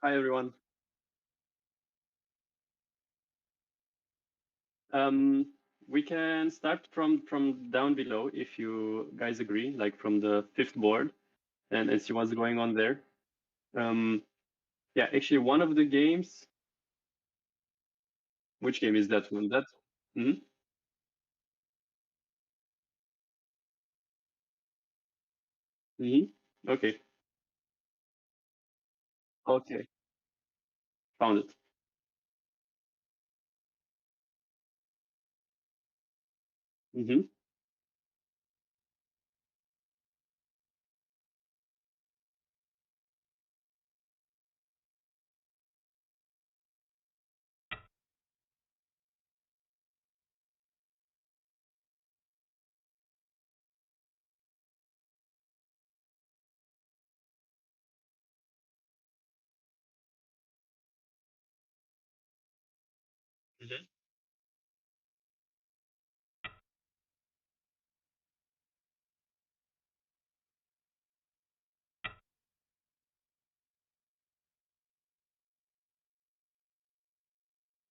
Hi everyone. We can start from down below if you guys agree, like from the fifth board, and see what's going on there. Um, yeah, actually, one of the games. Which game is that one? That. Hmm. Hmm. Okay. Okay. Found it. Hmm. Hmm.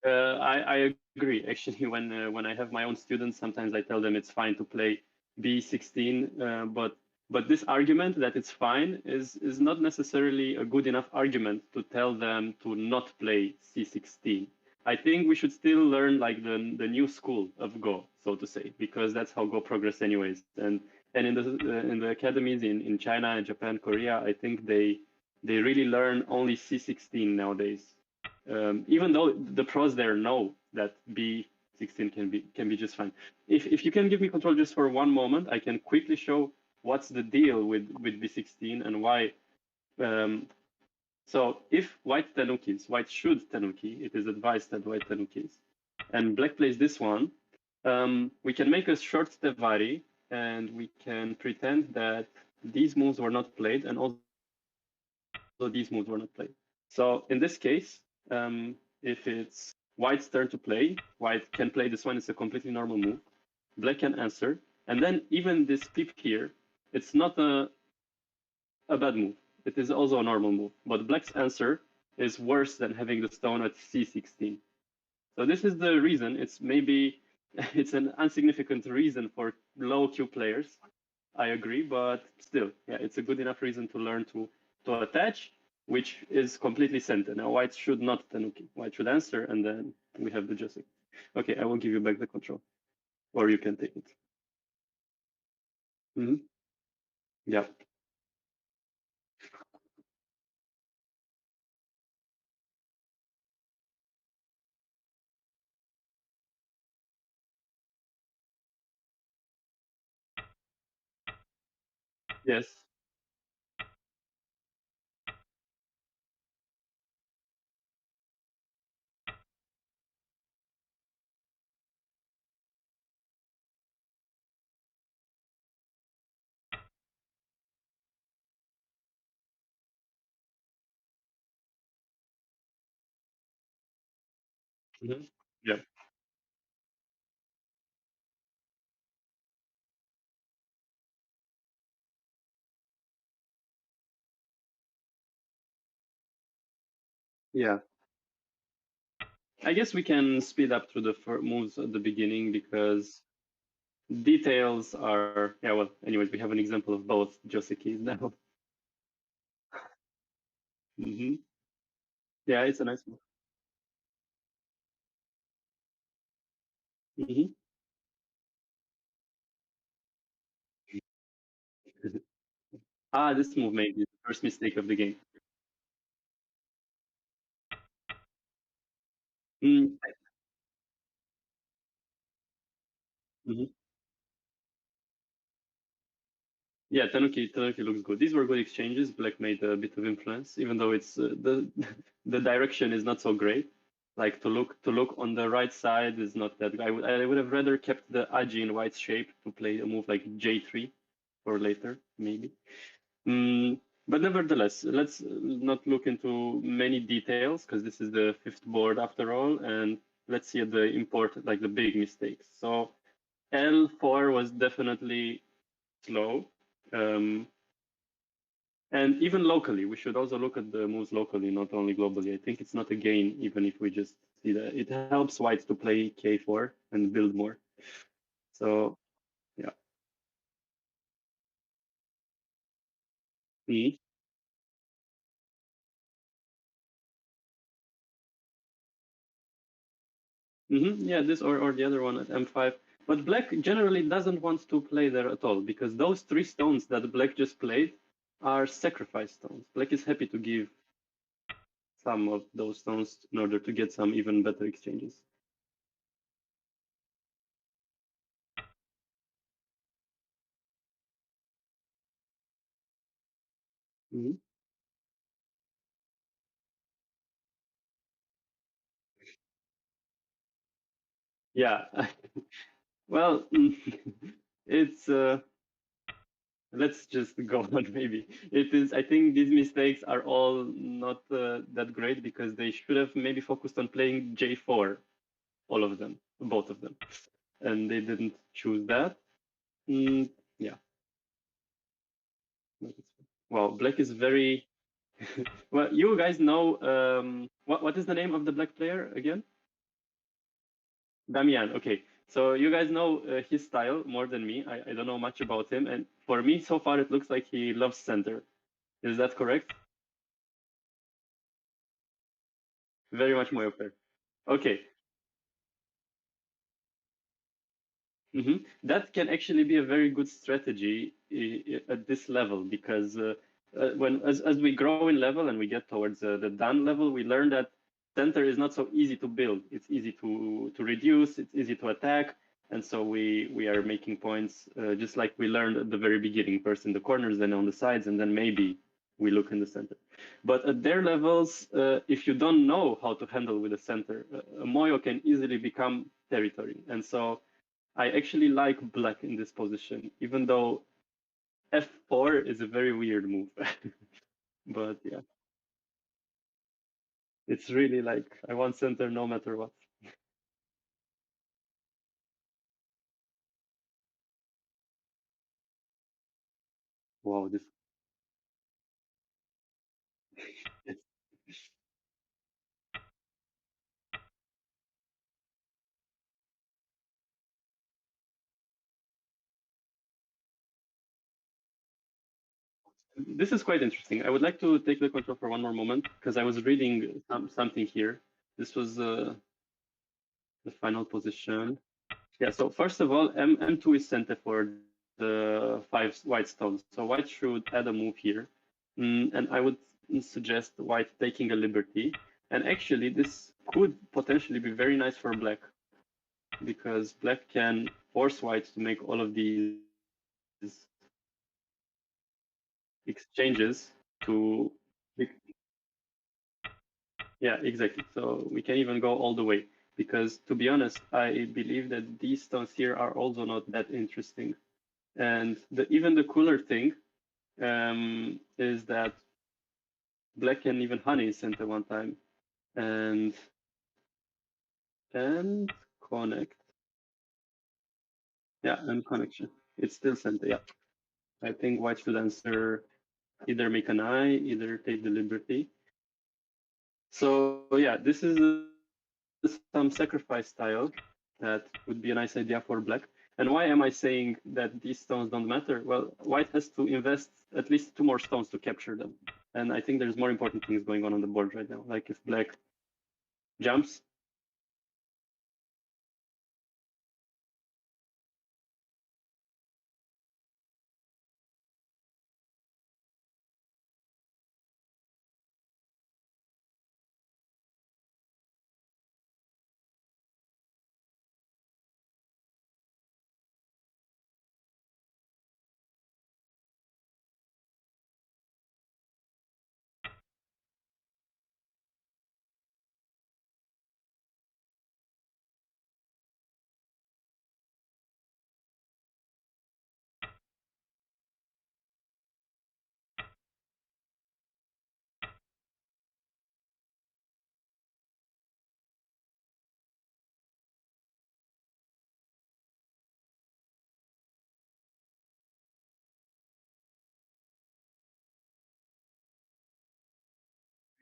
I agree. Actually, when I have my own students, sometimes I tell them it's fine to play B16, but this argument that it's fine is not necessarily a good enough argument to tell them to not play C16. I think we should still learn like the new school of Go, so to say, because that's how Go progress anyways. And in the academies in China, Japan, Korea, I think they really learn only C16 nowadays. Even though the pros there know that B16 can be just fine. If you can give me control just for one moment, I can quickly show what's the deal with B16 and why. Um, so if white tenukis, white should tenuki, it is advised that white tenukis, and black plays this one, we can make a short tevari and we can pretend that these moves were not played and also these moves were not played. So in this case, if it's white's turn to play, white can play this one. It's a completely normal move. Black can answer. And then even this pip here, it's not a bad move. It is also a normal move. But black's answer is worse than having the stone at c16. So this is the reason. It's maybe it's an insignificant reason for low Q players. I agree, but still, yeah, it's a good enough reason to learn to attach, which is completely centered. Now, white should not tanuki. White should answer, and then we have the Joseph. Okay, I will give you back the control, or you can take it. Hmm. Yeah. Yes. Hmm. Yeah. Yeah. I guess we can speed up through the moves at the beginning because details are. Yeah. Well, anyways, we have an example of both Joseki now. Hmm. Yeah, it's a nice move. Hmm. Ah, this move may be the first mistake of the game. Mm, mhm. Yeah, Tanuki looks good. These were good exchanges. Black made a bit of influence, even though it's the the direction is not so great. Like to look on the right side is not that good. I would have rather kept the Aji in white shape to play a move like J3 for later, maybe. But nevertheless, let's not look into many details because this is the fifth board after all, and let's see at the like the big mistakes. So L4 was definitely slow. Um, And even locally, we should also look at the moves locally, not only globally. I think it's not a gain, even if we just see that. It helps white to play k4 and build more. So, yeah. Mhm. Yeah, this or the other one at m5. But black generally doesn't want to play there at all because those three stones that black just played are sacrifice stones. Black is happy to give some of those stones in order to get some even better exchanges. Mhm. Yeah. Well, it's let's just go on. Maybe it is. I think these mistakes are all not that great because they should have maybe focused on playing J4, all of them, both of them, and they didn't choose that. Mm, yeah. Well, black is very well. You guys know what is the name of the black player again? Damian. Okay, so you guys know his style more than me. I don't know much about him, and for me, so far, it looks like he loves center. Is that correct? Very much more fair. Okay. That can actually be a very good strategy at this level because when as we grow in level and we get towards the Dan level, we learn that center is not so easy to build. It's easy to reduce. It's easy to attack, and so we are making points just like we learned at the very beginning, first in the corners, then on the sides, and then maybe we look in the center. But at their levels, if you don't know how to handle with the center, a Moyo can easily become territory, and so. I actually like black in this position, even though f4 is a very weird move. But yeah, it's really like I want center no matter what. Wow, this is quite interesting. I would like to take the control for one more moment because I was reading something here. This was the final position. Yeah, so first of all, M2 is center for the five white stones. So white should add a move here. And I would suggest white taking a liberty. And actually, this could potentially be very nice for black because black can force white to make all of these exchanges to. Yeah, exactly. So we can even go all the way because to be honest, I believe that these stones here are also not that interesting. And even the cooler thing is that black can even honey center one time and and connect. Yeah, and connection. It's still center. Yeah, I think white should answer either make an eye, either take the liberty. So yeah, this is some sacrifice style that would be a nice idea for black. And why am I saying that these stones don't matter? Well, white has to invest at least two more stones to capture them. And I think there's more important things going on the board right now. Like if black jumps,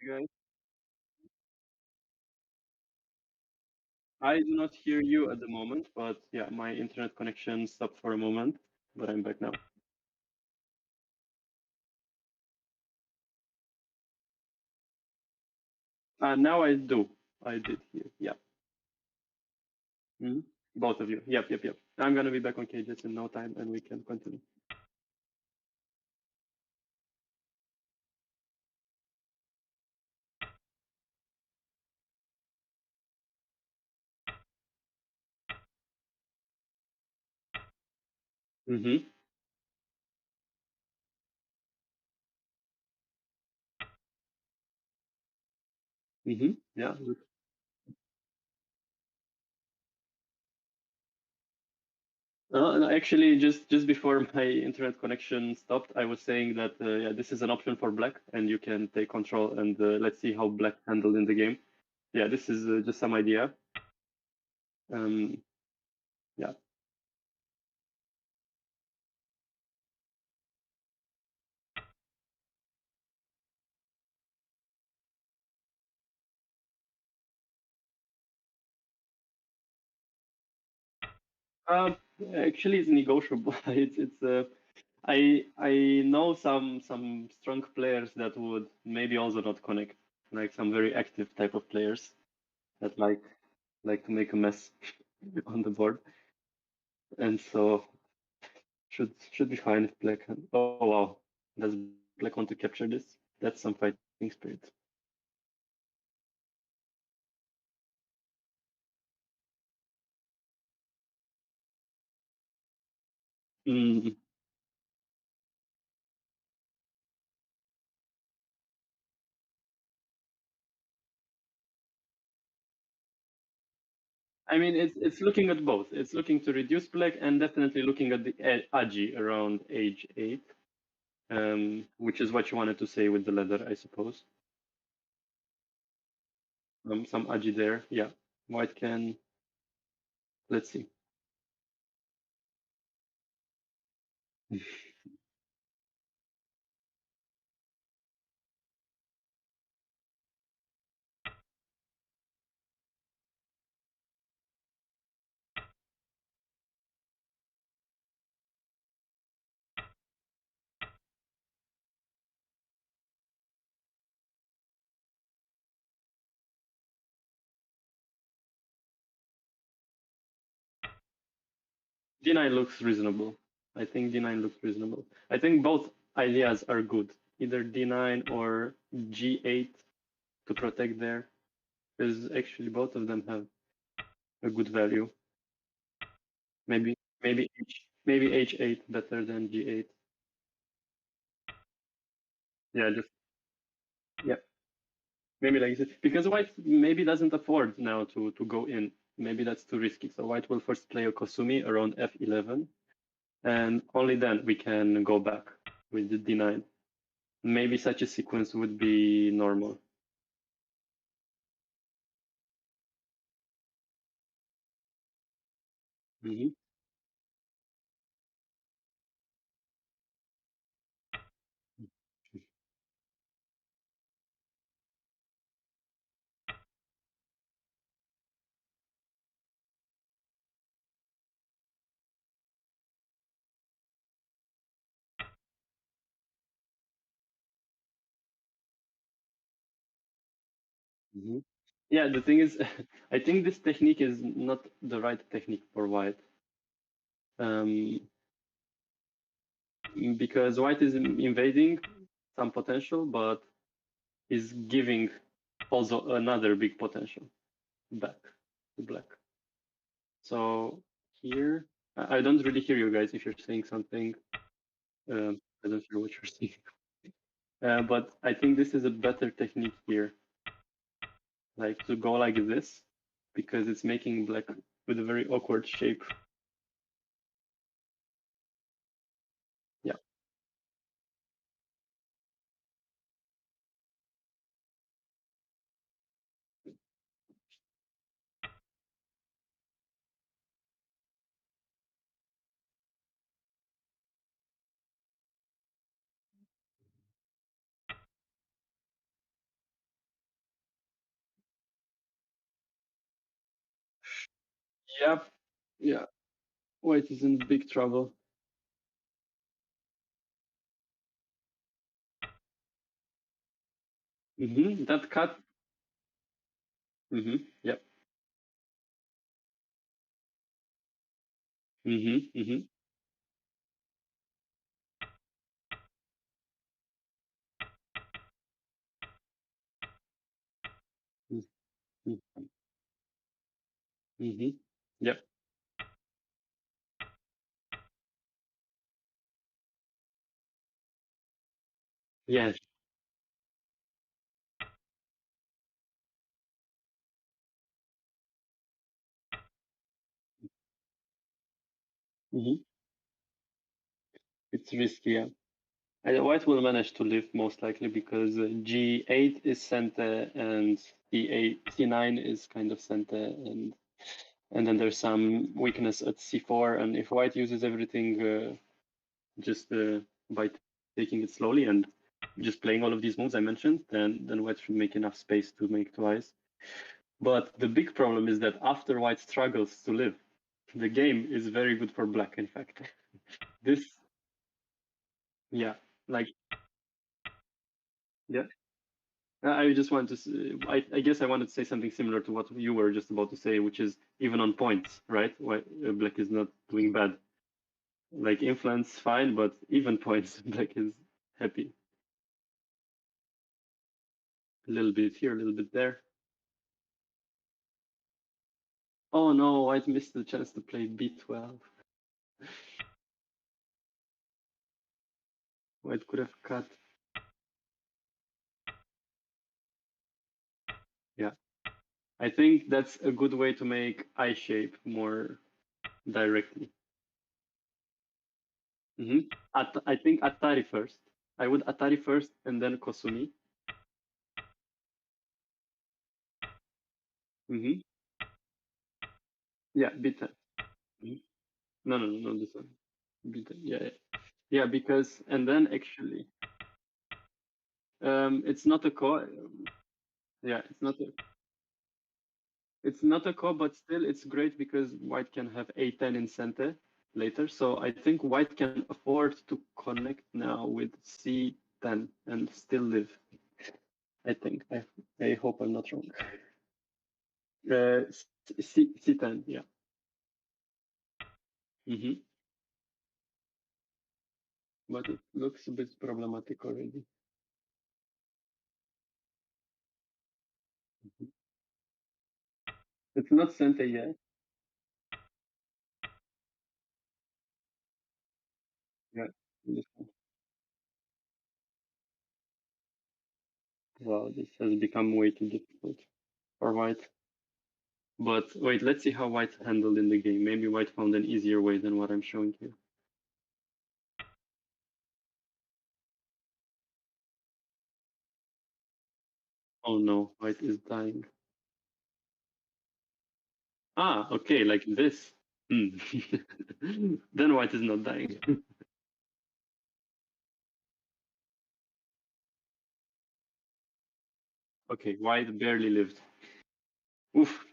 guys? I do not hear you at the moment, but yeah, my internet connection stopped for a moment, but I'm back now. Now I do. I did hear. Yeah. Mhm. Both of you. Yep, yep, yep. I'm gonna be back on cages in no time, and we can continue. Mm-hmm. Mm-hmm. Yeah. No, actually, just before my internet connection stopped, I was saying that yeah, this is an option for black, and you can take control, and let's see how black handled in the game. Yeah, this is just some idea. Um, yeah. Uh, Actually, it's negotiable. I know some strong players that would maybe also not connect, like some very active type of players that like to make a mess on the board, and so should be fine if black. Oh wow, does black want to capture this? That's some fighting spirit. Mm. I mean, it's looking at both. It's looking to reduce black and definitely looking at the agi around age 8, which is what you wanted to say with the leather, I suppose. Some agi there. Yeah, white can. Let's see. D9 looks reasonable. I think D9 looks reasonable. I think both ideas are good. Either D9 or G8 to protect there, because actually both of them have a good value. Maybe H8 better than G8. Yeah, just yeah. Maybe like this. Because white maybe doesn't afford now to go in. Maybe that's too risky. So white will first play a Kosumi around F11, and only then we can go back with the D9. Maybe such a sequence would be normal. Mhm. Mhm. Yeah, the thing is, I think this technique is not the right technique for white, um, because white is invading some potential, but is giving also another big potential back to black. So here, I don't really hear you guys if you're saying something. I don't hear what you're saying. But I think this is a better technique here, like to go like this, because it's making black with a very awkward shape. Yeah. Yep. Yeah. White is in big trouble. That cut. Yep. Mm-hmm. Mm-hmm. Mm-hmm. Mm-hmm. Yep. Yes. Mm-hmm. It's risky. Yeah. White will manage to live most likely because G8 is center and C9 is kind of center, and then there's some weakness at C4. And if White uses everything just by taking it slowly and just playing all of these moves I mentioned, then White should make enough space to make twice. But the big problem is that after White struggles to live, the game is very good for Black. In fact, this, yeah, like, yeah. I just wanted to. I guess I wanted to say something similar to what you were just about to say, which is even on points, right? Why Black is not doing bad. Like influence, fine, but even points, Black is happy. A little bit here, a little bit there. Oh no, White missed the chance to play B12. White could have cut. Yeah, I think that's a good way to make eye shape more directly. I think Atari first. I would Atari first and then Kosumi. hmm Yeah, B10. Mhm. No, no, no, no, this one. B10. Yeah, yeah, yeah, because and then actually, it's not a core. Yeah, it's not a core, but still it's great because White can have A10 in center later. So I think White can afford to connect now with C10 and still live. I think. I hope I'm not wrong. C10, yeah. hmm But it looks a bit problematic already. Mhm. It's not center yet. Yeah. This one. Wow, this has become way too difficult for White. But wait, let's see how White handled in the game. Maybe White found an easier way than what I'm showing here. Oh no, White is dying. Ah, okay, like this. Hmm. Then White is not dying. Okay, White barely lived. Oof.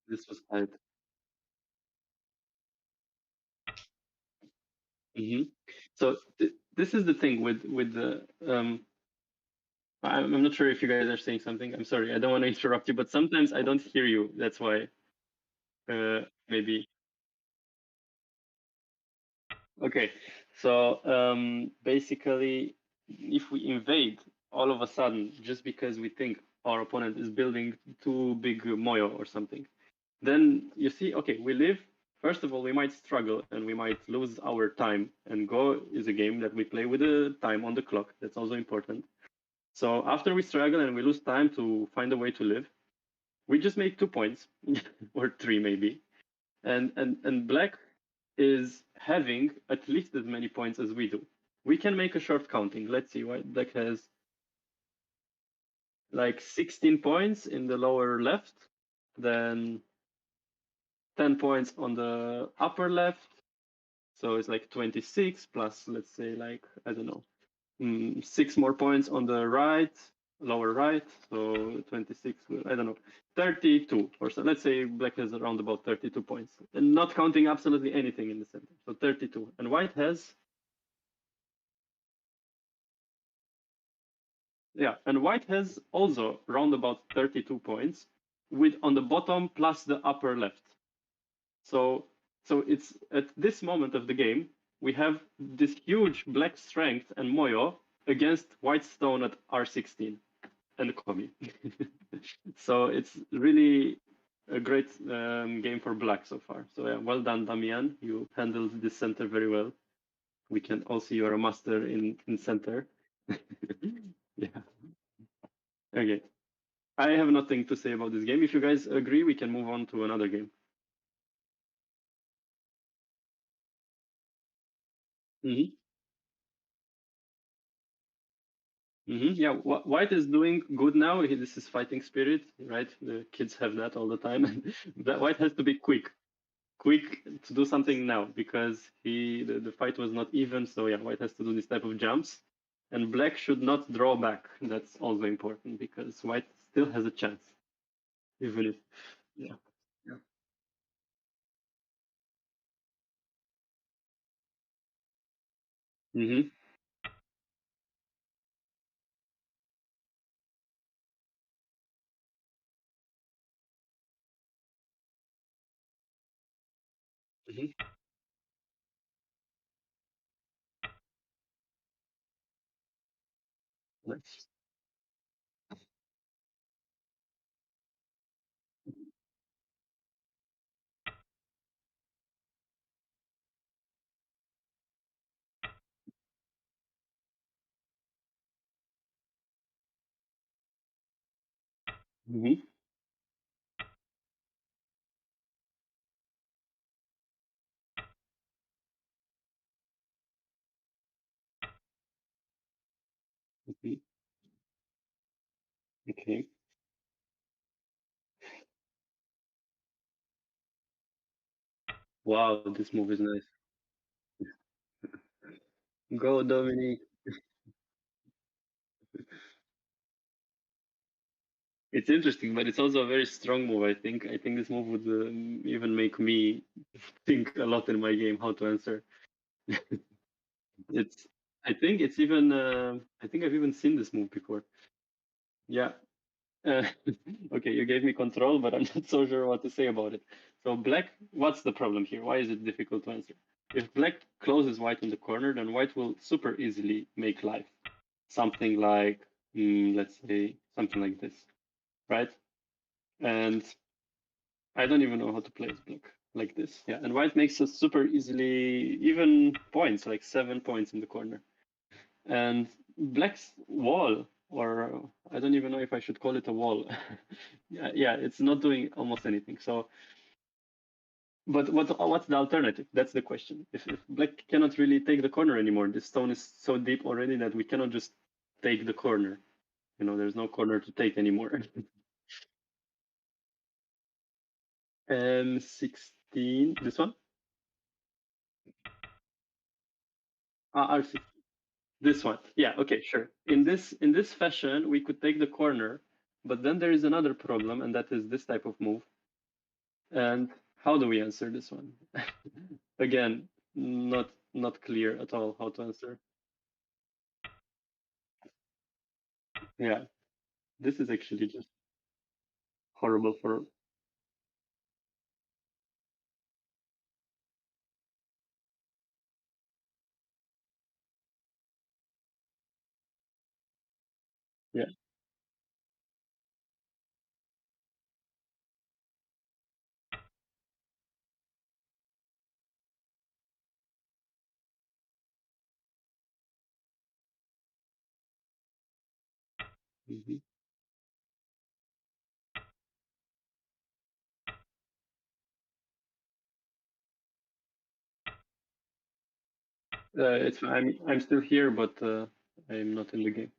This was tight. hmm So this is the thing with the I'm not sure if you guys are saying something. I'm sorry, I don't want to interrupt you, but sometimes I don't hear you. That's why maybe. Okay, so basically, if we invade all of a sudden just because we think our opponent is building too big moyo or something, then you see, okay, we live. First of all, we might struggle and we might lose our time. And Go is a game that we play with the time on the clock. That's also important. So after we struggle and we lose time to find a way to live, we just make 2 points or three maybe. And Black is having at least as many points as we do. We can make a short counting. Let's see, White Black has like 16 points in the lower left, then 10 points on the upper left. So it's like 26 plus, let's say, like, I don't know, 6 more points on the right. lower right. So 26, I don't know, 32 or so. Let's say black has around about 32 points, and not counting absolutely anything in the center. So 32, and white has, yeah, and white has also around about 32 points, with on the bottom plus the upper left. So it's at this moment of the game we have this huge black strength and moyo against white stone at R16 and Komi. So it's really a great game for black so far. So yeah, well done, Damian. You handled this center very well. We can also you're a master in center. Yeah. Okay. I have nothing to say about this game. If you guys agree, we can move on to another game. Hmm. Yeah, White is doing good now. This is fighting spirit, right? The kids have that all the time. That White has to be quick to do something now because the fight was not even. So yeah, White has to do this type of jumps, and Black should not draw back. That's also important because White still has a chance, even if yeah. Yeah. Mm-hmm. Mm-hmm. Nice. Mm-hmm. Mm-hmm. Okay. Wow, this move is nice. Go, Dominic. It's interesting, but it's also a very strong move. I think this move would even make me think a lot in my game how to answer. It's. I think it's even. I think I've even seen this move before. Yeah. Uh, okay, you gave me control, but I'm not so sure what to say about it. So black. What's the problem here? Why is it difficult to answer? If black closes white in the corner, then white will super easily make life. Something like, let's say, something like this, right? And I don't even know how to play as black like this. Yeah, and white makes us super easily even points, like 7 points in the corner. And black's wall, or I don't even know if I should call it a wall. Yeah, it's not doing almost anything. So, but what's the alternative? That's the question. If black cannot really take the corner anymore, this stone is so deep already that we cannot just take the corner. There's no corner to take anymore. 16. This one? R6. This one. Yeah, okay, sure. In this fashion, we could take the corner, but then there is another problem, and that is this type of move. And how do we answer this one? Again, not clear at all how to answer. Yeah, this is actually just horrible for. Yeah. Mhm. It's I'm still here, but I'm not in the game.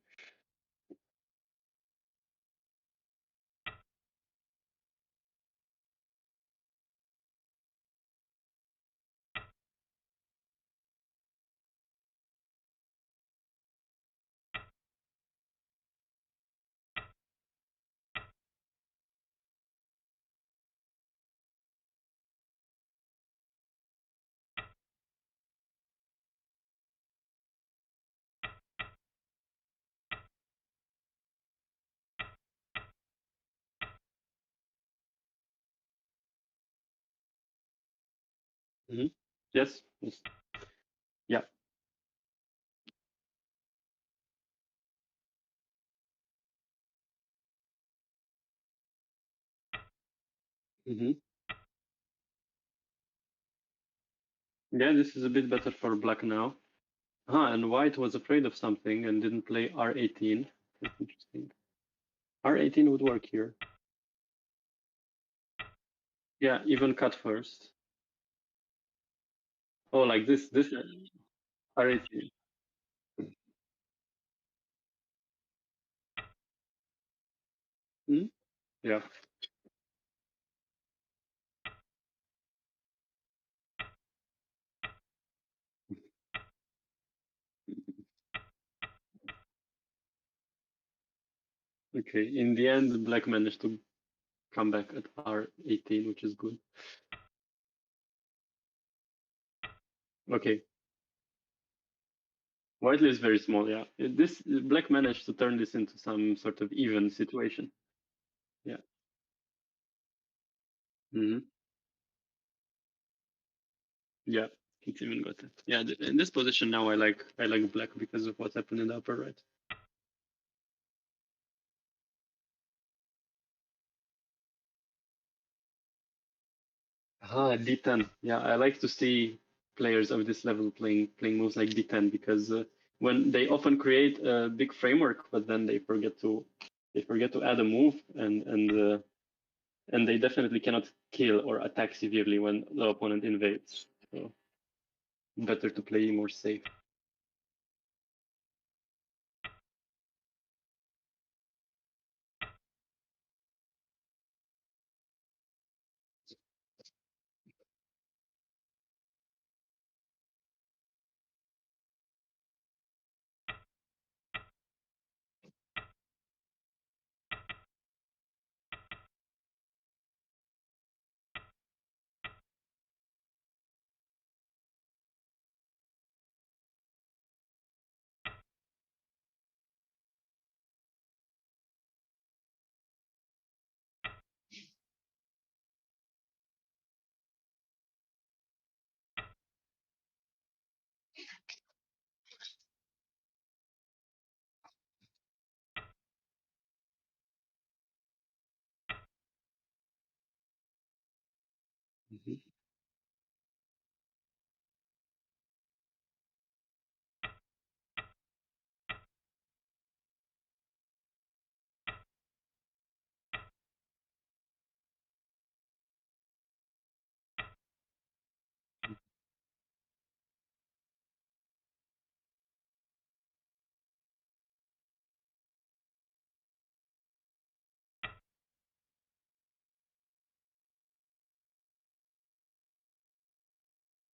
Hmm. Yes. Yes. Yeah. Hmm. Yeah, this is a bit better for black now. And white was afraid of something and didn't play R18. That's interesting. R18 would work here. Yeah, even cut first. Oh, like this R18. Hmm? Yeah. Okay. In the end, black managed to come back at R18, which is good. Okay. White is very small, yeah. This black managed to turn this into some sort of even situation. Yeah. Hmm. Yeah. It's even got it. Yeah, in this position now I like black because of what's happened in the upper right. D10. Yeah, I like to see players of this level playing moves like D10 because when they often create a big framework, but then they forget to add a move and they definitely cannot kill or attack severely when the opponent invades. So better to play more safe. Mhm.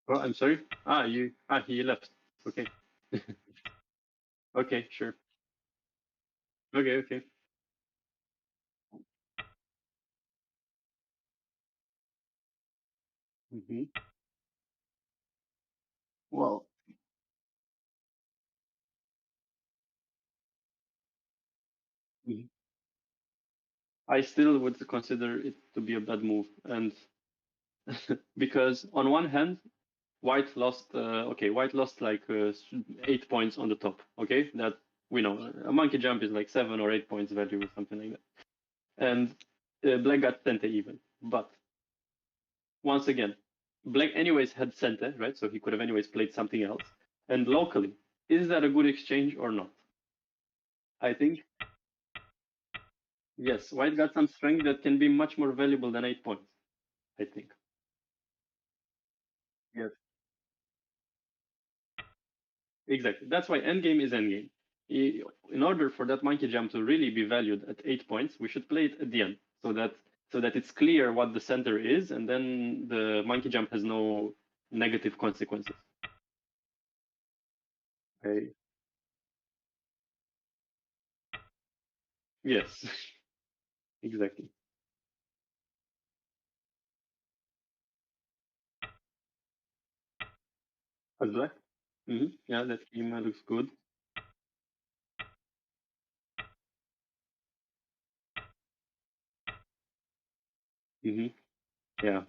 Oh, I'm sorry. He left. Okay. Okay, sure. Okay, okay. Hmm. Well, mhm. I still would consider it to be a bad move, and because on one hand, White lost like 8 points on the top. Okay, that we know. A monkey jump is like 7 or 8 points value or something like that, and Black got center even. But once again, Black anyways had center, right? So he could have anyways played something else. And locally, is that a good exchange or not? I think yes. White got some strength that can be much more valuable than 8 points. I think. Yes. Exactly. That's why endgame is endgame. In order for that monkey jump to really be valued at 8 points, we should play it at the end, so that it's clear what the center is, and then the monkey jump has no negative consequences. Okay. Yes. Exactly. As black. Yeah, that schema looks good. hmm Yeah.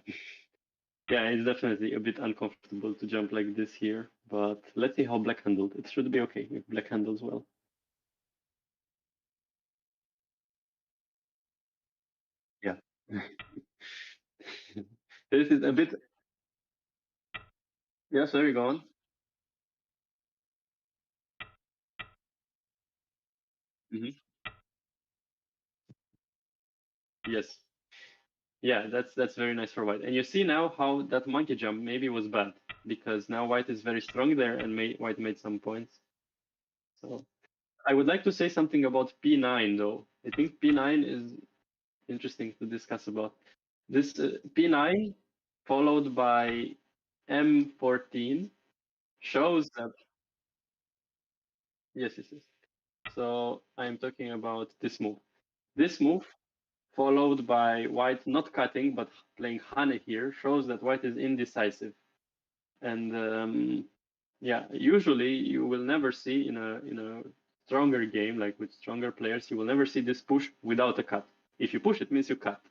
Yeah, it's definitely a bit uncomfortable to jump like this here, but let's see how black handled. It should be okay if black handles well. Yeah. This is a bit. Yeah, sorry, go on. Hmm. Yes. Yeah, that's very nice for white. And you see now how that monkey jump maybe was bad because now white is very strong there and white made some points. So I would like to say something about P9 though. I think P9 is interesting to discuss about. This P9 followed by M14 shows that yes. So I'm talking about this move. This move followed by white not cutting but playing Hane here shows that white is indecisive. And yeah, usually you will never see in a stronger game like with stronger players, you will never see this push without a cut. If you push, it means you cut.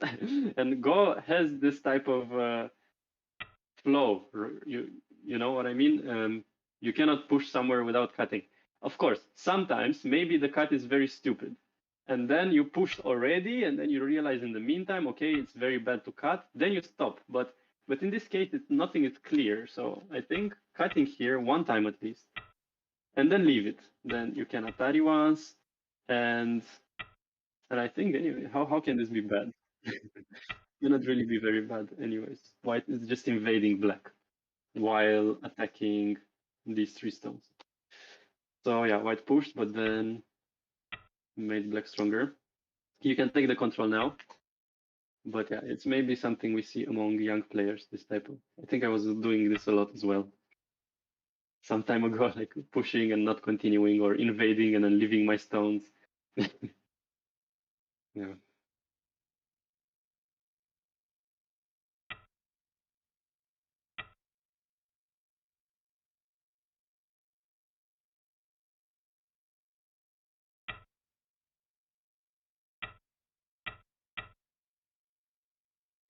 And Go has this type of flow. You know what I mean? You cannot push somewhere without cutting. Of course, sometimes maybe the cut is very stupid, and then you pushed already, and then you realize in the meantime, okay, it's very bad to cut. Then you stop. But in this case, nothing is clear. So I think cutting here one time at least, and then leave it. Then you can Atari once, and and I think anyway, how can this be bad? Cannot really be very bad. Anyways, white is just invading black while attacking these three stones. So yeah, white pushed, but then made black stronger. You can take the control now, but yeah, it's maybe something we see among young players. This type of. I think I was doing this a lot as well. Some time ago, like pushing and not continuing, or invading and then leaving my stones. Yeah,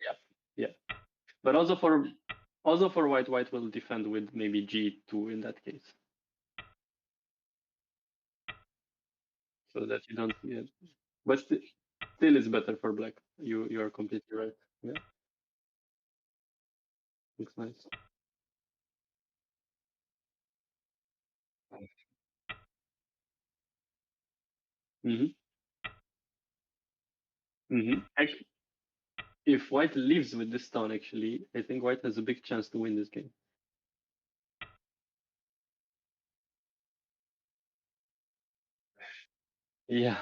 yeah, yeah. But also for white, white will defend with maybe G2 in that case, so that you don't. Yeah. But still, it's better for black. You are completely right. Yeah, looks nice. Mm-hmm. Mm-hmm. If white leaves with this stone, actually, I think white has a big chance to win this game. Yeah.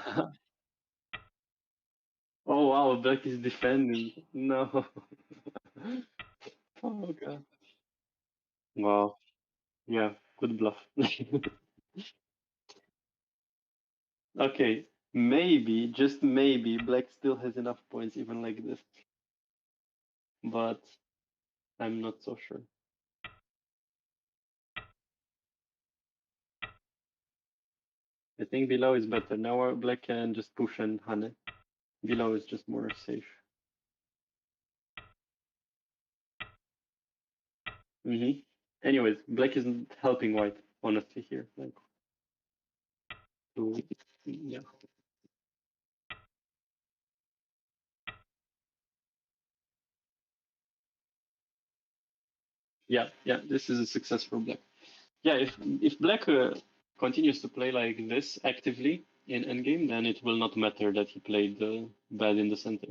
Oh wow, black is defending. No. Oh god. Wow. Yeah, good bluff. Okay, maybe, just maybe, black still has enough points even like this, but I'm not so sure. I think below is better. Now black can just push and Hane. Below is just more safe. Mm-hmm. Anyways, black isn't helping white, honestly, here. Like, to, yeah. Yeah, this is a success for black. Yeah, if black continues to play like this actively in endgame, then it will not matter that he played bad in the center,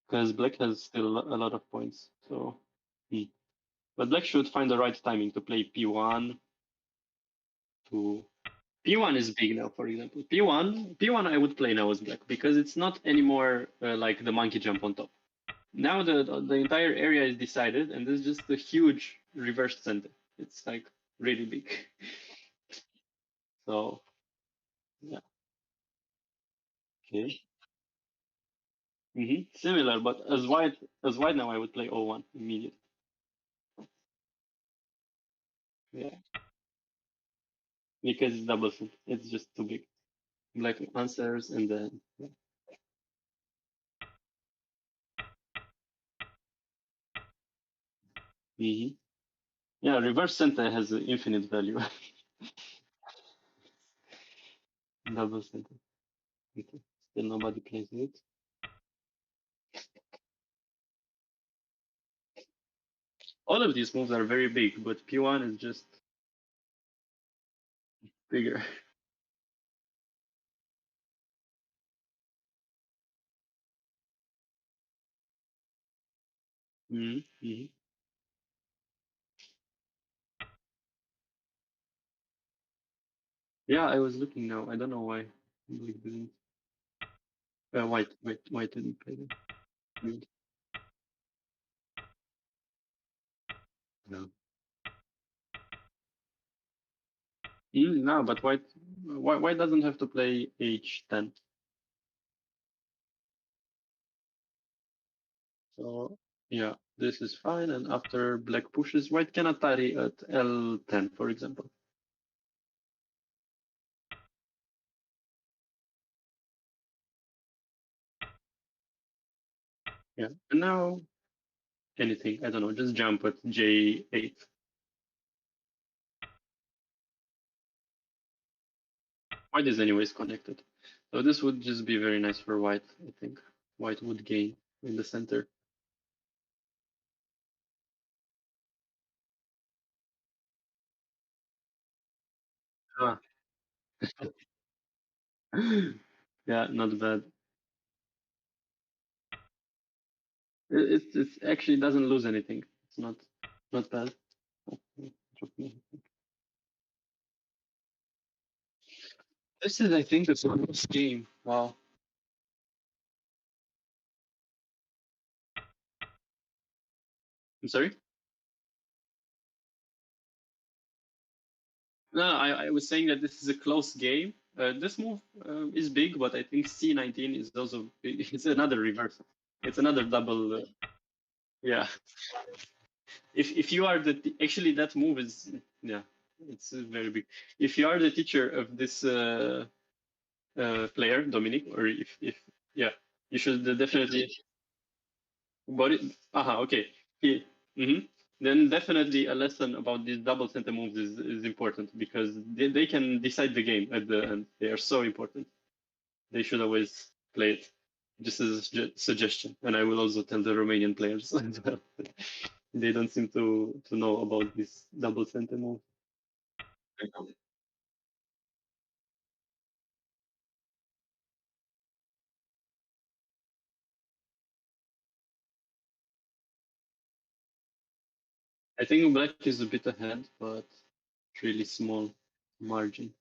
because black has still a lot of points. So, hmm. But black should find the right timing to play P1 to P1 is big now, for example. P1 I would play now as black because it's not anymore like the monkey jump on top. Now the entire area is decided, and there's just a huge reverse center. It's like really big. So yeah, okay. Similar, but as white now I would play O1 immediately. Yeah, because it's double suit. It's just too big. Black answers and then yeah. Hmm. Yeah, reverse center has infinite value. Double center. Okay. Still nobody plays it. All of these moves are very big, but P1 is just bigger. Hmm. Hmm. Yeah, I was looking now. I don't know why. Black didn't. White didn't play that. Weird. No. No, but white doesn't have to play H10. So yeah, this is fine. And after black pushes, white can Atari at L10, for example. Yeah. And now anything, I don't know, just jump at J8. White is anyways connected. So this would just be very nice for white, I think. White would gain in the center. Ah. Yeah, not bad. It actually doesn't lose anything. It's not bad. This is, I think, the close game. Wow. I'm sorry? No, I was saying that this is a close game. This move is big, but I think C19 is also big. It's another reverse. It's another double. Yeah. If you are actually that move is, yeah, it's very big. If you are the teacher of this player, Dominic, or if yeah, you should definitely. But okay. He, hmm Then definitely a lesson about these double center moves is important because they can decide the game at the end. They are so important. They should always play it. Just as a suggestion, and I will also tell the Romanian players as well. They don't seem to know about this double center move. I think black is a bit ahead, but really small margin.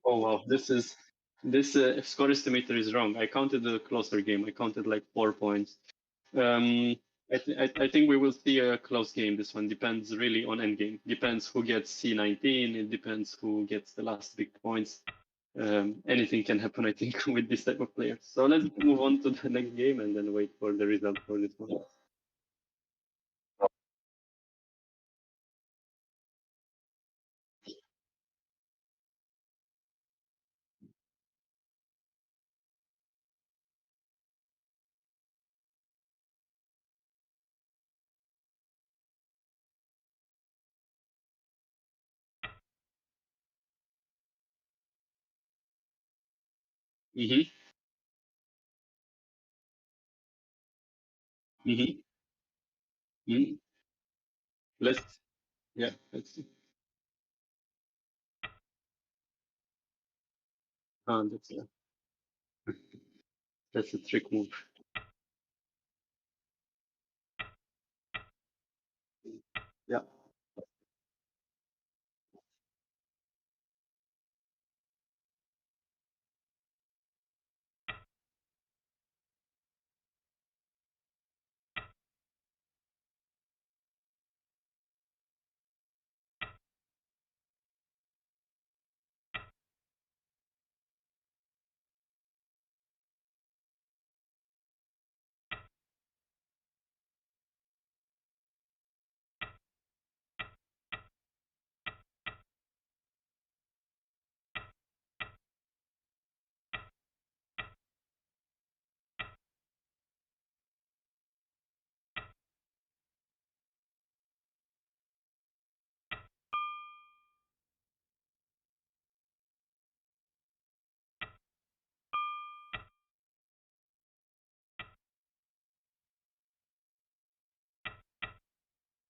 Oh wow, this score estimator is wrong. I counted a closer game. I counted like 4 points. I think we will see a close game. This one depends really on endgame. Depends who gets C19. It depends who gets the last big points. Anything can happen, I think, with this type of players. So let's move on to the next game and then wait for the result for this one. Mm-hmm. Mm-hmm. Mm-hmm. Let's yeah, let's see. That's a trick move. Yeah.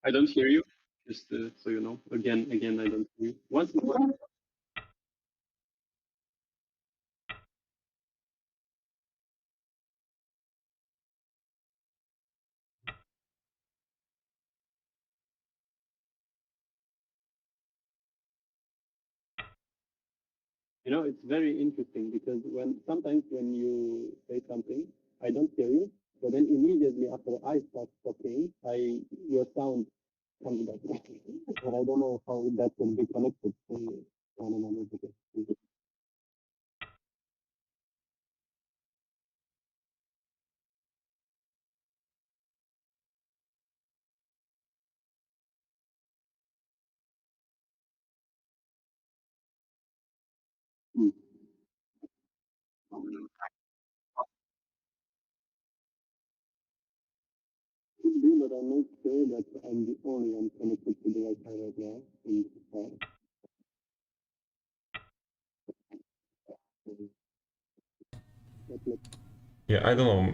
I don't hear you. Just so you know. Again, I don't hear you. Once more. You know, it's very interesting because sometimes when you say something, I don't hear you, but then immediately after I start talking, your sound comes back. But I don't know how that can be connected to one another because could be, but I'm not sure that I'm the only one connected to the Wi-Fi right now in the car. Yeah, I don't know.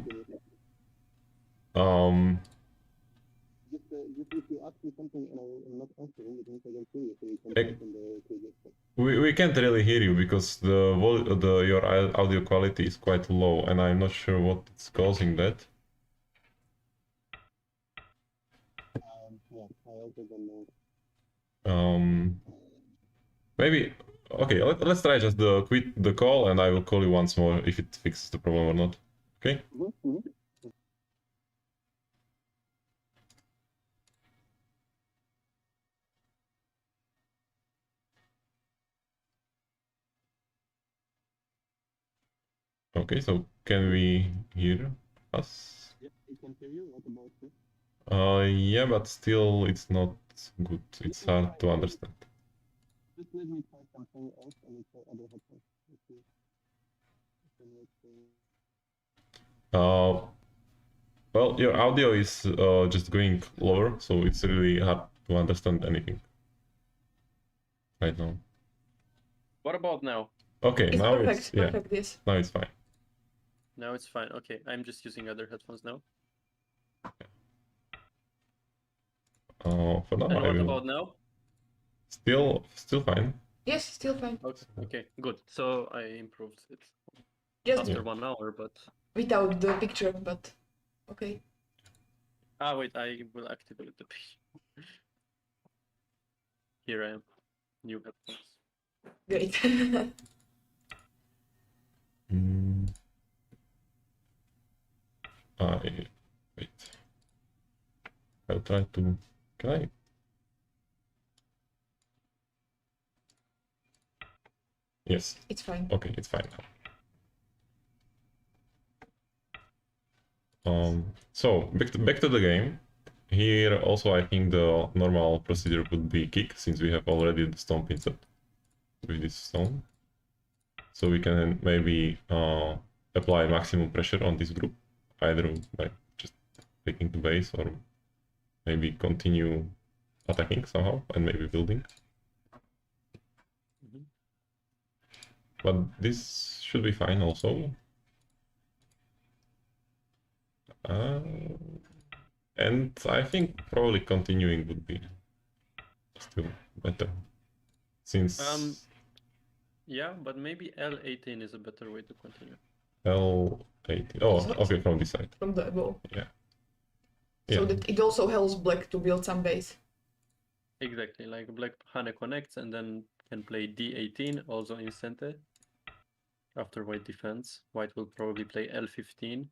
Just if you ask me something and I'm not answering, it means I don't hear you, so you can type in the previous text. We can't really hear you because your audio quality is quite low, and I'm not sure what's causing that. Yeah, I also don't know. Maybe okay. Let's try just quit the call, and I will call you once more if it fixes the problem or not. Okay. Okay. So can we hear us? Yeah, I can hear you. What about you? Yeah, but still, it's not good. It's hard to understand. Just let me try something else and it's other headphones. Uh, well, your audio is just going lower, so it's really hard to understand anything right now. What about now? Okay, It's now perfect. it's yeah. Perfect. Yes. Now it's fine. Now it's fine. Okay, I'm just using other headphones now. For now, And I what will. about now? Still fine. Yes, still fine. Okay, good. So I improved it Just after 1 hour, but without the picture, but okay. wait, I will activate the picture. Here I am. New headphones. Great. Wait. I'll try to. Can I? Yes. It's fine. Okay, it's fine now. So back to the game. Here also I think the normal procedure would be kick, since we have already the stomp instead with this stone. So we can maybe apply maximum pressure on this group, either by just taking the base or maybe continue attacking somehow and maybe building. But this should be fine also. And I think probably continuing would be still better, since yeah, but maybe L18 is a better way to continue. L18. Oh, okay, from this side. From the above. Yeah. So that it also helps black to build some base. Exactly, like black Hane connects and then can play D18 also in center. After white defense, white will probably play L15.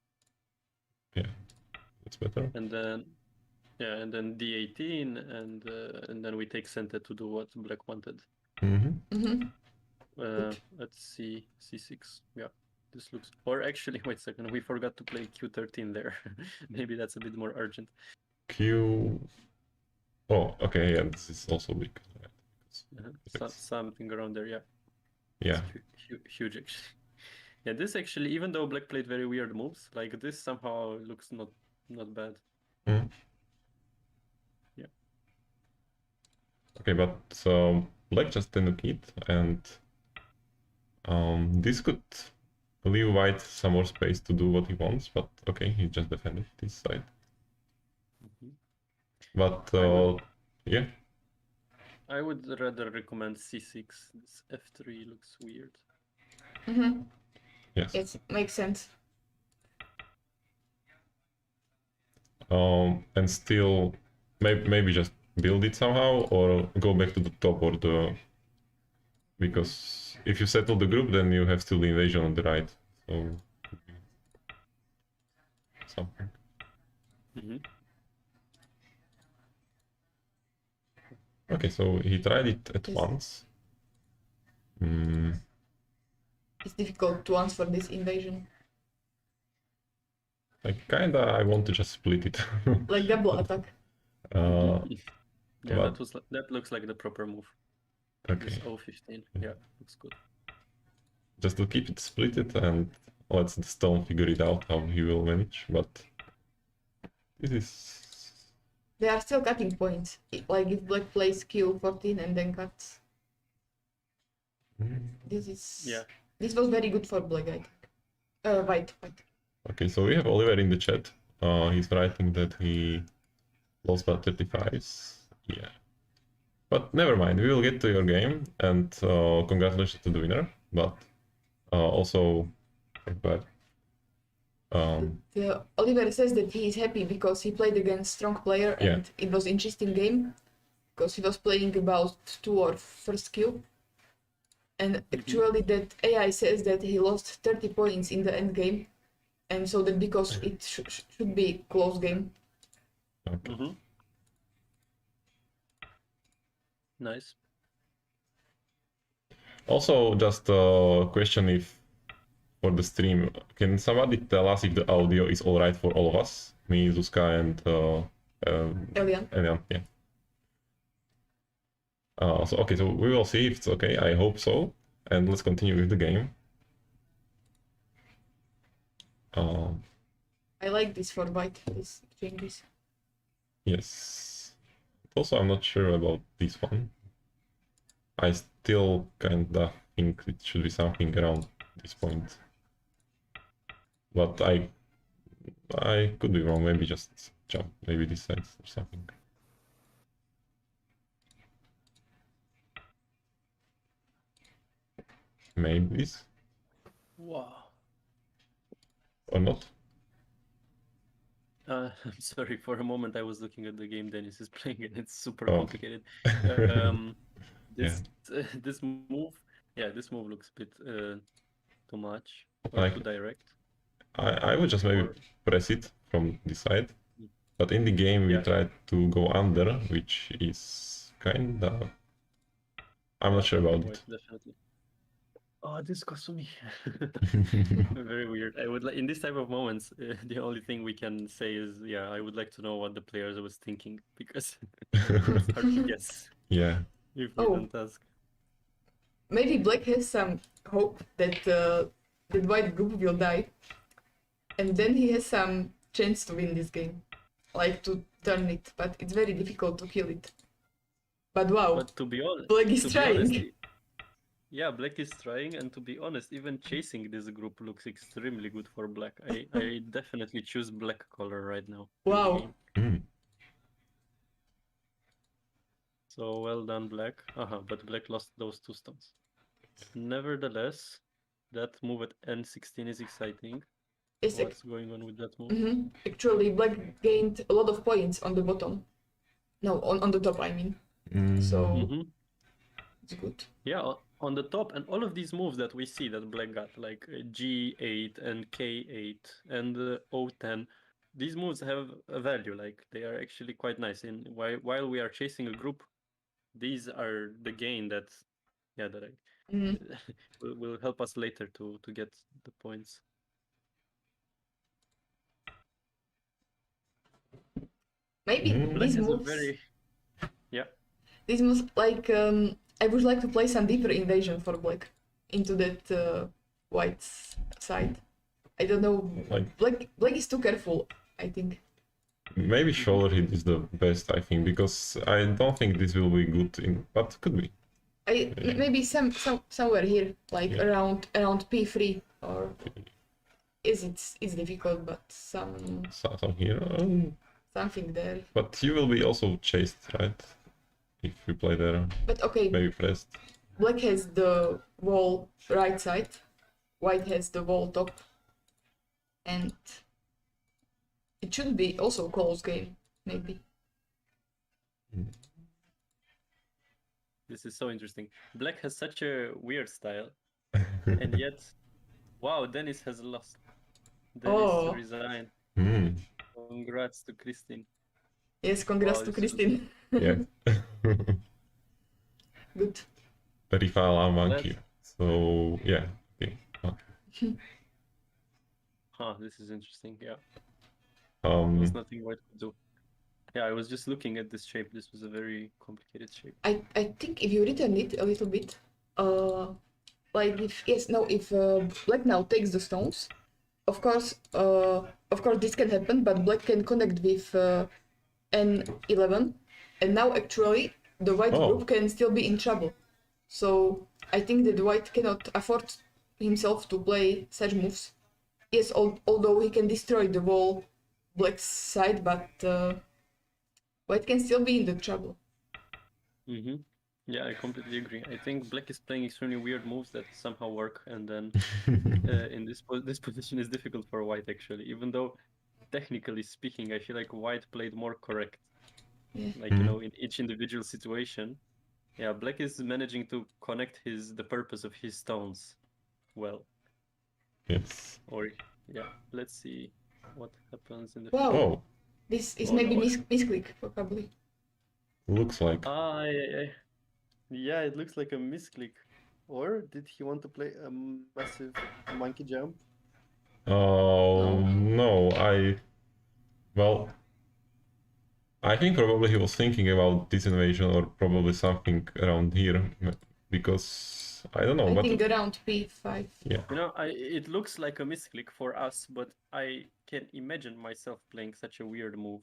Yeah, that's better. And then and then D18 and then we take center to do what black wanted. Let's see, C6. Yeah, this looks. Or actually, wait a second, we forgot to play Q13 there. Maybe that's a bit more urgent. Q. Oh, okay. Yeah, this is also big. Something around there, yeah. Yeah. Huge actually. Yeah, this actually, even though black played very weird moves, like this somehow looks not bad. Yeah. Okay, but black just didn't it, and this could leave white some more space to do what he wants, but okay, he just defended this side. But yeah, I would rather recommend c6. This f3 looks weird. Mm-hmm. yes. It makes sense. And still, maybe just build it somehow or go back to the top or the... Because if you settle the group, then you have still the invasion on the right. So something. Okay, so he tried it at Yes. once. It's difficult to answer this invasion. I want to just split it. Like double attack. Uh, Yeah, but- that looks like the proper move. okay, This 015. Yeah, looks good. just to keep it splitted and let the stone figure it out how he will manage. But this is... They are still cutting points. Like if black plays Q14 and then cuts. This is... Yeah. This was very good for black, I think. White. Okay, so we have Oliver in the chat. He's writing that he lost by 35s. Yeah. But never mind, we will get to your game, and congratulations to the winner. But also, but Oliver says that he is happy because he played against strong player and it was interesting game because he was playing about 2 or first Q. And actually that AI says that he lost 30 points in the end game, and so that because it should be close game. okay. Nice. Also, just a question if for the stream, can somebody tell us if the audio is alright for all of us? Me, Zuzka, and Elian. yeah. So okay, so we will see if it's okay. I hope so. And let's continue with the game. I like this for white, these changes. Yes. Also, I'm not sure about this one. I still kinda think it should be something around this point. But I could be wrong, maybe just jump, maybe this side or something. Maybe this? Wow. Or not? I'm sorry, for a moment I was looking at the game Dennis is playing and it's super Oh. complicated. This move, this move looks a bit too much or Like- too direct. I would just maybe press it from this side. But in the game we tried to go under, which is kinda... I'm not sure about it. Definitely. Oh, this Kosumi. Very weird. I would like in this type of moments, the only thing we can say is, I would like to know what the players was thinking because it's hard to guess Yeah. if we don't ask. Maybe black has some hope that that white group will die, and then he has some chance to win this game, like to turn it. But it's very difficult to kill it. But wow, But to be honest, black is trying. Black is trying, and to be honest, even chasing this group looks extremely good for black. I definitely choose black color right now. Wow. So well done, black. But black lost those 2 stones. Nevertheless, that move at N16 is exciting. What's going on with that move? Actually, black gained a lot of points on the bottom. No, on the top, I mean. So it's good. Yeah, on the top, and all of these moves that we see that black got, like G8 and K8 and O10, these moves have a value. Like they are actually quite nice. And while we are chasing a group, these are the gain that will help us later to get the points. Maybe these moves. These moves, like I would like to play some deeper invasion for black into that white side. I don't know. Like- Black is too careful, I think. Maybe shoulder hit is the best, I think, because I don't think this will be good in, but could be. Maybe somewhere here, like around P3 or it's difficult, but some Some here. something there. But you will be also chased, right? If you play there, But okay, maybe pressed. black has the wall right side, white has the wall top, and it should be also a close game, maybe. This is so interesting. Black has such a weird style, and yet, wow, Dennis has lost. Dennis resigned. Congrats to Christine. Yes, congrats to Christine. Yeah. Good. Peripheral are monkey. So yeah. Okay. This is interesting. Yeah. There's nothing white could do. Yeah, I was just looking at this shape. This was a very complicated shape. I think if you return it a little bit, like if black now takes the stones, of course this can happen, but black can connect with N11, and now actually the white group can still be in trouble. So I think that white cannot afford himself to play such moves. Yes, although he can destroy the wall black's side, but white can still be in the trouble. Yeah, I completely agree. I think black is playing extremely weird moves that somehow work, and then in this position is difficult for white actually. Even though technically speaking, I feel like white played more correct. Yeah. Like in each individual situation, yeah, black is managing to connect the purpose of his stones well. Yes. Or yeah, let's see what happens in the wow. future. Oh, this is maybe misclick probably. Looks like. Yeah, it looks like a misclick. Or did he want to play a massive monkey jump? No, I think probably he was thinking about this invasion or probably something around here, because I don't know. I think around P5. Yeah. It looks like a misclick for us, but I can imagine myself playing such a weird move,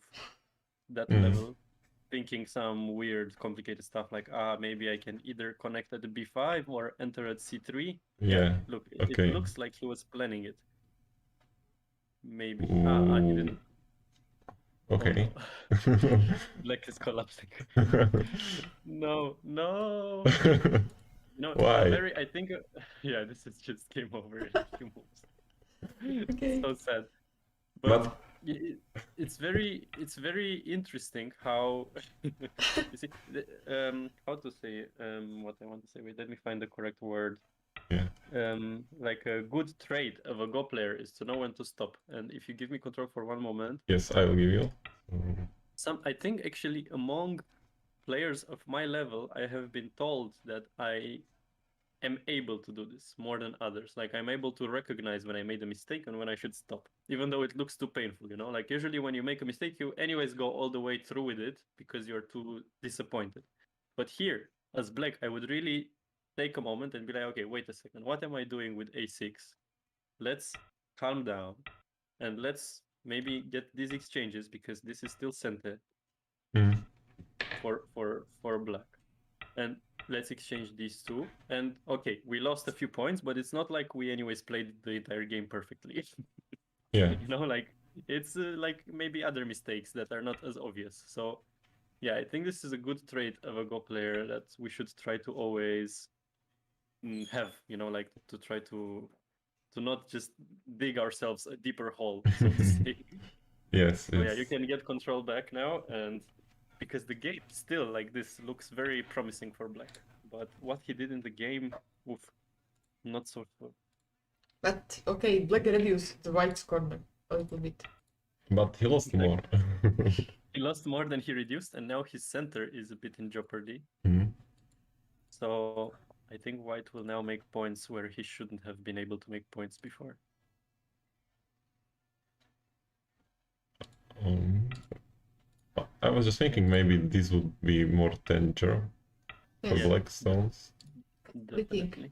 that level, thinking some weird, complicated stuff like, maybe I can either connect at the B5 or enter at C3. Yeah. Look, okay. It looks like he was planning it. Maybe. He didn't. Okay. Oh, no. Black is collapsing. No. Why? I think, yeah, this is just game over in a few moves. Okay. So sad. But it's very interesting how you see how to say what I want to say. Wait, let me find the correct word. Yeah. Like a good trait of a Go player is to know when to stop. And if you give me control for one moment. Yes, I will give you. I think actually among players of my level, I have been told that I am able to do this more than others. Like I'm able to recognize when I made a mistake and when I should stop, even though it looks too painful, Like usually when you make a mistake, you anyways go all the way through with it because you're too disappointed. But here, as black, I would really take a moment and be like, okay, wait a second. What am I doing with A6? Let's calm down and let's maybe get these exchanges because this is still center for black. And let's exchange these two. And okay, we lost a few points, but it's not like we anyways played the entire game perfectly. Yeah. Like it's like maybe other mistakes that are not as obvious. So yeah, I think this is a good trait of a Go player that we should try to always have, like to try to not just dig ourselves a deeper hole, so to say. Yes. So yeah, you can get control back now, and because the game still like this looks very promising for black, but what he did in the game, not so sure. But okay, black reviews the white's corner a little bit. But he lost more. He lost more than he reduced, and now his center is a bit in jeopardy. So I think white will now make points where he shouldn't have been able to make points before. I was just thinking maybe this would be more danger for black stones. Definitely.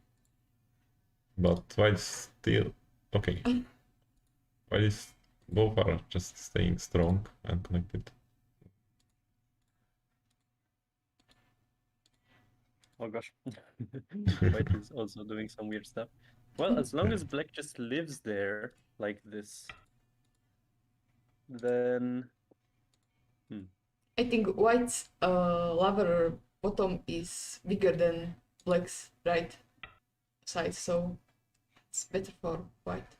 But white still okay. White is both are just staying strong and connected. Oh gosh. White is also doing some weird stuff. Well, as long as black just lives there like this, then I think white's lava bottom is bigger than black's right side, so it's better for white.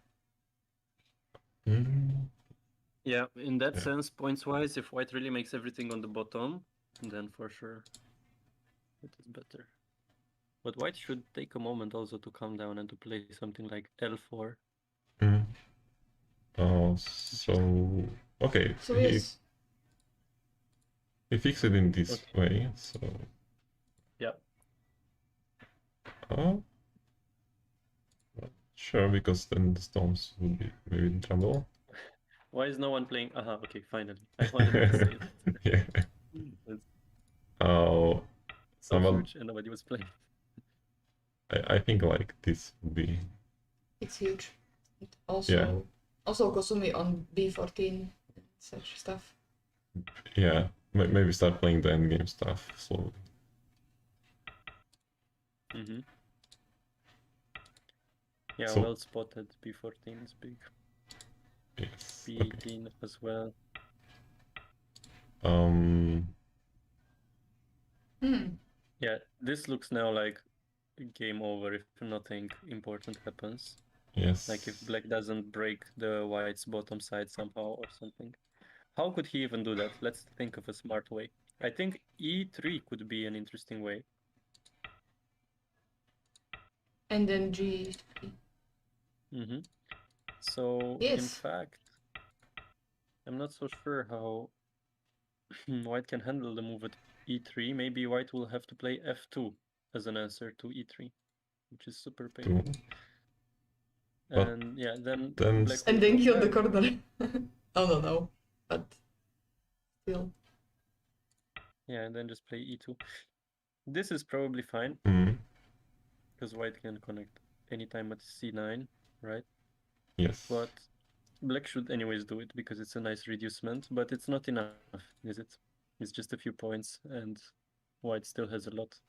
Yeah, in that Yeah. sense, points-wise, if white really makes everything on the bottom, then for sure it is better. But white should take a moment also to calm down and to play something like L4. So okay, So yes, he fixed it in this way. So Yeah. Sure, because then the stones would be maybe in trouble. Why is no one playing? Aha, okay, finally. I wanted to say that. Yeah. It's Oh, so I'm huge and nobody was playing. I think like this would be. it's huge. It also Yeah. Kosumi on B14 and such stuff. Yeah, maybe start playing the endgame stuff slowly. Yeah, So- well spotted. B14 is big. Yes. B18 as well. Yeah, this looks now like game over if nothing important happens. Yes. Like if black doesn't break the white's bottom side somehow or something. How could he even do that? Let's think of a smart way. I think E3 could be an interesting way. And then G. So, Yes. in fact, I'm not so sure how white can handle the move at E3. Maybe white will have to play F2 as an answer to E3, which is super painful. But And yeah, then then- black And will then go kill the back. corner. Oh no, but still. Yeah, and then just play E2. This is probably fine, because white can connect anytime at C9, right? Yes. But black should anyways do it, because it's a nice reducement, but it's not enough, is it? It's just a few points, and white still has a lot.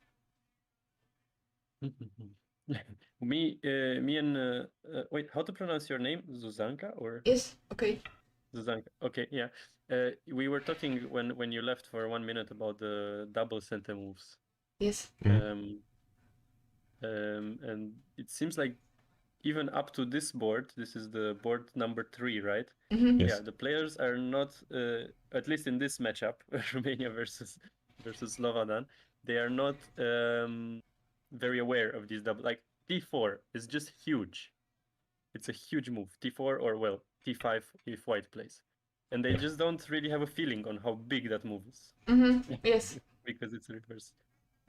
Me and wait, how to pronounce your name? Zuzanka or? Yes, okay. Zuzanka. Okay, yeah. We were talking when you left for 1 minute about the double center moves. Yes. And it seems like even up to this board, this is the board number 3, right? Mm-hmm. Yes. Yeah, the players are not, at least in this matchup, Romania versus SlovaDan, they are not very aware of these double. Like T4 is just huge. It's a huge move. T4 or well, T5 if white plays, and they just don't really have a feeling on how big that move is. Mm-hmm. Yes. Because it's reverse.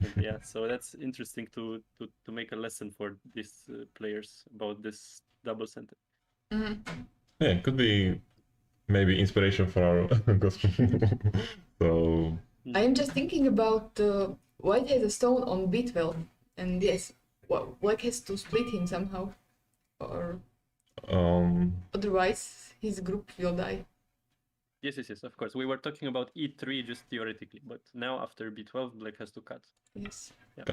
And yeah, so that's interesting to make a lesson for these players about this double center. Mm-hmm. Yeah, it could be maybe inspiration for our gospel. So I am just thinking about white has a stone on B12, and yes, black has to split him somehow, or otherwise his group will die. Yes, of course. We were talking about E3 just theoretically, but now after B12, black has to cut. Yes. Yeah.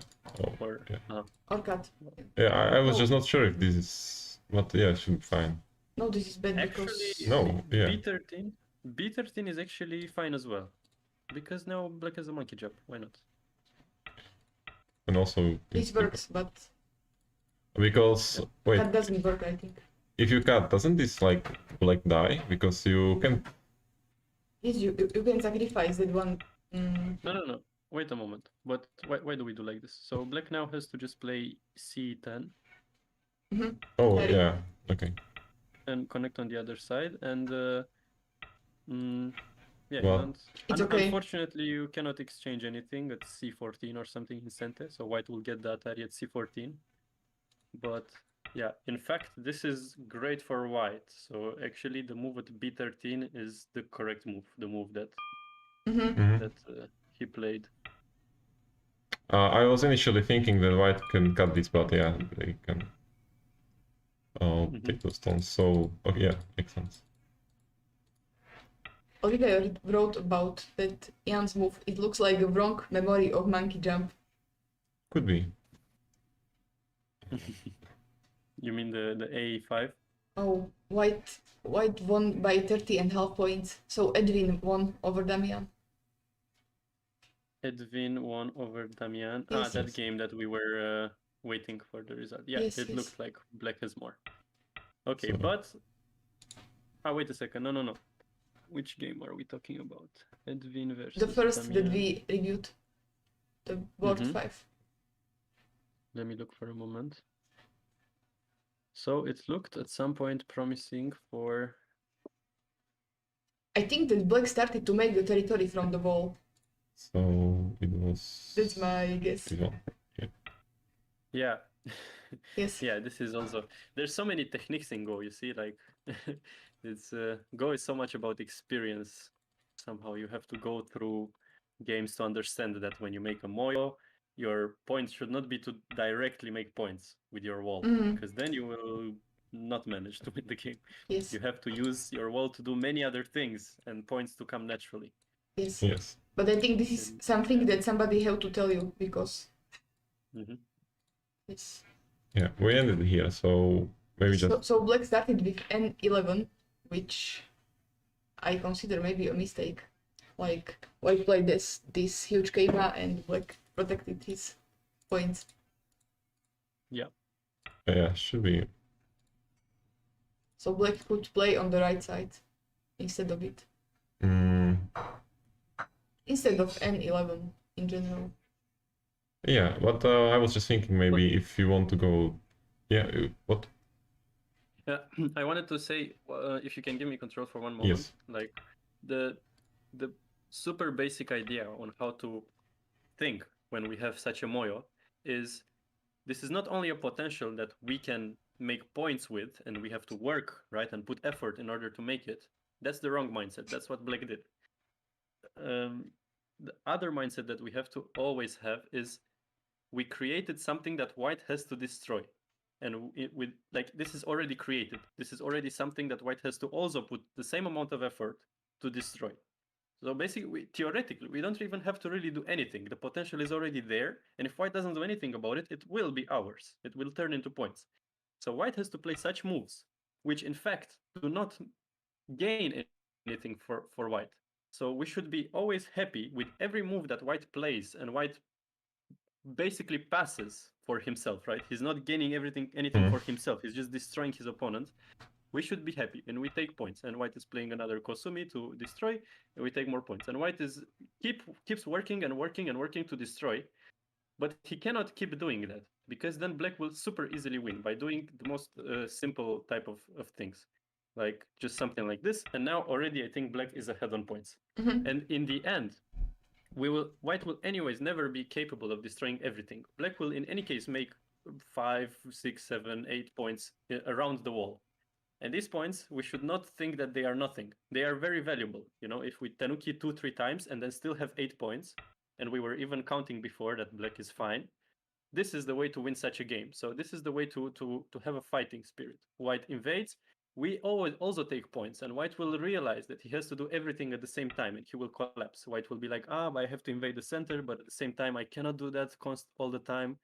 or cut. yeah, I was just not sure if this is, but yeah, it should be fine. No, this is bad Actually, because No, yeah. B13 is actually fine as well, because now black has a monkey jump. Why not? And also this works, but because wait, that doesn't work, I think. if you cut, doesn't this like black die? Because you can. Yes, you can sacrifice that one. No. Wait a moment. But why do we do like this? So black now has to just play C10 Oh Harry. yeah, okay. and connect on the other side, and yeah, Well, you don't. It's okay. Unfortunately, you cannot exchange anything at C14 or something in center, so white will get that area at C14. But yeah, in fact, this is great for white. So actually, the move at B13 is the correct move, the move that he played. I was initially thinking that white can cut this, but yeah, they can take those stones. So okay, yeah, makes sense. Olivia wrote about that Ian's move. It looks like a wrong memory of monkey jump. Could be. You mean the A5? Oh, white won by 30.5 points. So Edwin won over Damian. Edwin won over Damian. Yes, that yes. game that we were waiting for the result. Yeah, Yes, it yes. looked like black has more. Okay, So- but wait a second. No. Which game are we talking about? Edwin versus The first Damian. that we reviewed, the board Mhm. 5. Let me look for a moment. So it looked at some point promising for. I think that black started to make the territory from the wall. So it was. That's my guess. This one. Yeah. Yes. Yeah, this is also. There's so many techniques in Go. You see, like it's Go is so much about experience. Somehow you have to go through games to understand that when you make a moyo, your point should not be to directly make points with your wall, because then you will not manage to win the game. Yes. You have to use your wall to do many other things and points to come naturally. Yes. Yes. But I think this is something that somebody have to tell you because. Mhm. Yes. Yeah, we ended here, so maybe just. So black started with N11, which I consider maybe a mistake. Like white played this huge kema and black protected his points. Yeah, should be. So black could play on the right side instead of it. Instead of N11 in general. Yeah, but I was just thinking maybe if you want to go. Yeah, what? Yeah, I wanted to say, if you can give me control for one moment, Yes. like the super basic idea on how to think when we have such a moyo is this is not only a potential that we can make points with and we have to work, right, and put effort in order to make it. That's the wrong mindset. That's what black did. The other mindset that we have to always have is we created something that white has to destroy. And with like this is already created. This is already something that white has to also put the same amount of effort to destroy. So basically, theoretically, we don't even have to really do anything. The potential is already there, and if white doesn't do anything about it, it will be ours. It will turn into points. So white has to play such moves, which in fact do not gain anything for white. So we should be always happy with every move that white plays, and white basically passes for himself, right? He's not gaining anything for himself. He's just destroying his opponent. We should be happy, and we take points. And white is playing another Kosumi to destroy, and we take more points. And white is keeps working and working and working to destroy, but he cannot keep doing that because then black will super easily win by doing the most simple type of things, like just something like this. And now already I think black is ahead on points. And in the end, white will anyways never be capable of destroying everything. Black will in any case make 5, 6, 7, 8 points around the wall. And these points, we should not think that they are nothing. They are very valuable. You know, if we Tanuki 2-3 times and then still have 8 points, and we were even counting before that black is fine, this is the way to win such a game. So this is the way to have a fighting spirit. White invades, we always also take points, and white will realize that he has to do everything at the same time, and he will collapse. White will be like, I have to invade the center, but at the same time, I cannot do that all the time.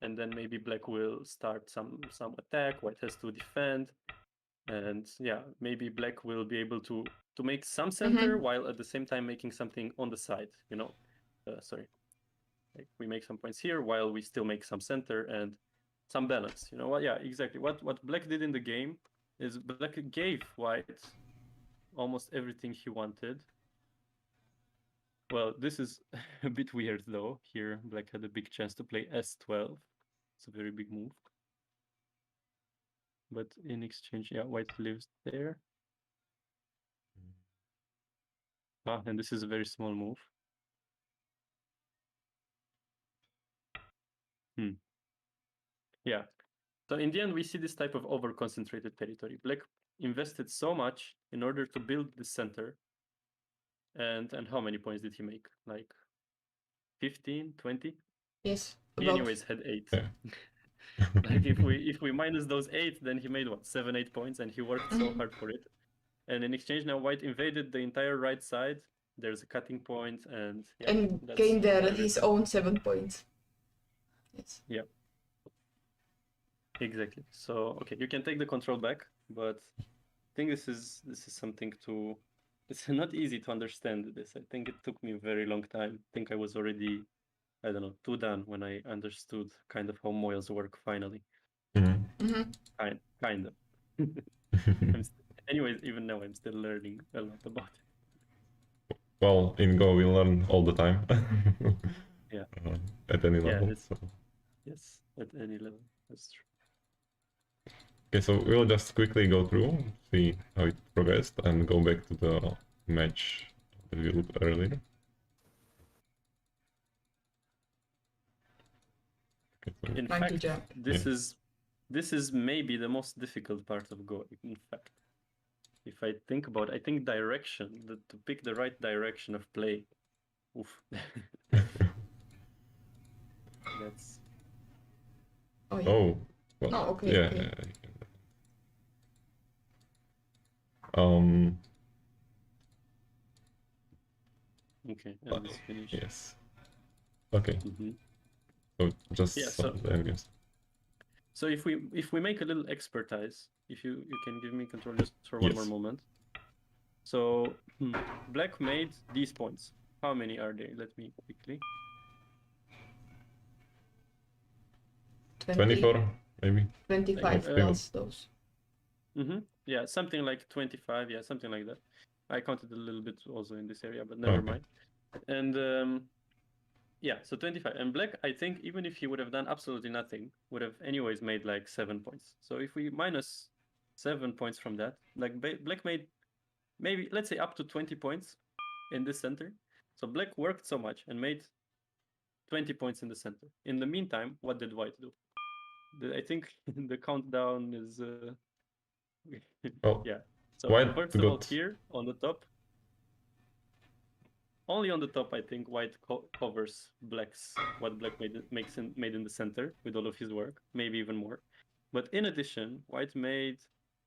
And then maybe black will start some attack, white has to defend. And yeah, maybe black will be able to make some center while at the same time making something on the side, you know. Sorry. Like we make some points here while we still make some center and some balance. You know what? Yeah, exactly. What black did in the game is black gave white almost everything he wanted. Well, this is a bit weird though. Here, black had a big chance to play S12. It's a very big move. But in exchange, yeah, white lives there. And this is a very small move. Yeah. So in the end, we see this type of over-concentrated territory. Black invested so much in order to build the center. And how many points did he make? Like 15, 20? Yes. He anyways had 8. Yeah. Like if we minus those 8, then he made what, 7, 8 points, and he worked so hard for it. And in exchange, now white invaded the entire right side. There's a cutting point, and yeah, and gained his own 7 points. Yes. Yeah. Exactly. So okay, you can take the control back. but I think this is something to. It's not easy to understand this. I think it took me a very long time. I think I was already, I don't know, too done when I understood kind of how moils work finally. Kind of. Anyways, even now I'm still learning a lot about it. Well, in Go we learn all the time. Yeah. At any level. Yeah, So. Yes, at any level. That's true. Okay, so we'll just quickly go through, see how it progressed, and go back to the match that we looked earlier. Okay, so In fact, this is maybe the most difficult part of Go. In fact, if I think about, I think direction, to pick the right direction of play. Oof. That's. Oh, yeah. Oh, well, No, okay, yeah. okay. Okay, and it's finished. Yes. Okay. So just the end games. So if we make a little expertise, if you can give me control just for one more moment. So Black made these points. How many are there? Let me quickly. 24, maybe. 25 plus those. Yeah, something like 25. Yeah, something like that. I counted a little bit also in this area, but never mind. And yeah, so 25. And Black, I think, even if he would have done absolutely nothing, would have anyways made like 7 points. So if we minus 7 points from that, like Black made maybe, let's say, up to 20 points in this center. So Black worked so much and made 20 points in the center. In the meantime, what did White do? I think the countdown is... yeah. So White first of all, here on the top, only on the top, I think White covers Black's what Black made in the center with all of his work, maybe even more. But in addition, White made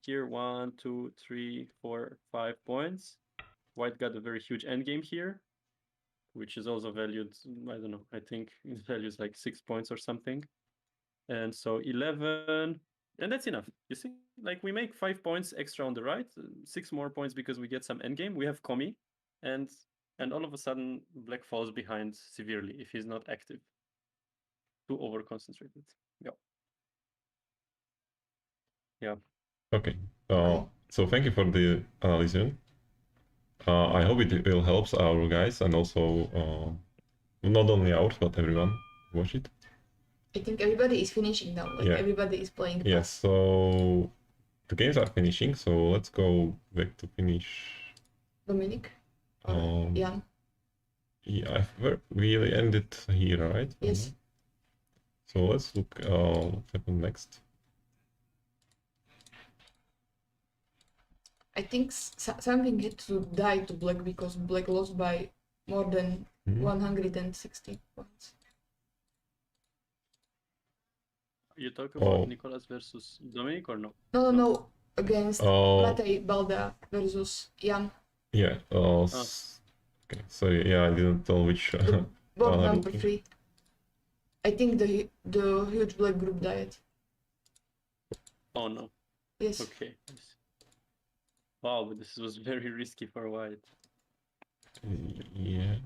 here 1, 2, 3, 4, 5 points. White got a very huge endgame here, which is also valued, I don't know, I think it values like 6 points or something. And so 11, and that's enough. You see, like we make 5 points extra on the right, 6 more points because we get some endgame. We have Komi, and all of a sudden Black falls behind severely if he's not active. Too over concentrated. Yeah. Okay. So thank you for the analysis. I hope it will help our guys and also not only ours but everyone watch it. I think everybody is finishing now. Like everybody is playing. Yes. So the games are finishing. So let's go back to finish. Dominic. Jan. Yeah, we ended here, right? Yes. So let's look what happened next. I think something had to die to Black because Black lost by more than 160 points. You talk about Nicolas versus Dominic or no? No. Against Matej Balda versus Jan. Yeah. Okay. Sorry. Yeah, I didn't tell which. Board number 3. I think the huge Black group died. Oh no. Yes. Okay. Wow, but this was very risky for White. Yeah.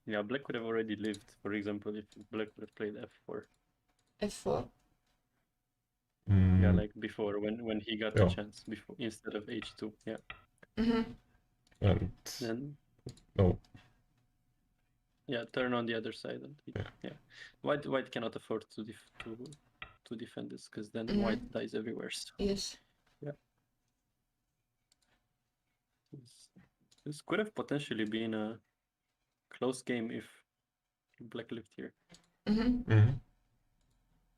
Yeah, Black could have already lived, for example, if Black would have played f4. f4? Yeah, like before, when he got the chance, before instead of h2, yeah. And then... No. Yeah, turn on the other side. And yeah. White cannot afford to defend this, because then White dies everywhere. So. Yes. Yeah. This could have potentially been a close game if Black lived here.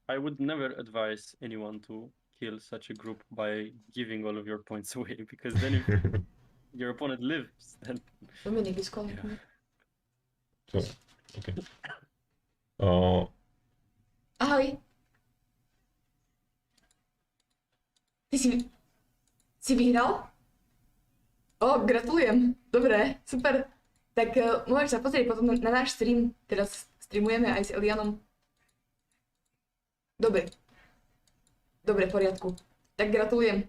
I would never advise anyone to kill such a group by giving all of your points away, because then if your opponent lives, then... Dominic is calling me. So, okay. Ahoj. Ty si vyhral? Gratulujem. Dobre, super. Tak môžeš sa pozrieť potom na náš stream. Teraz streamujeme aj s Elianom. Dobre. Dobre, v poriadku. Tak gratulujem.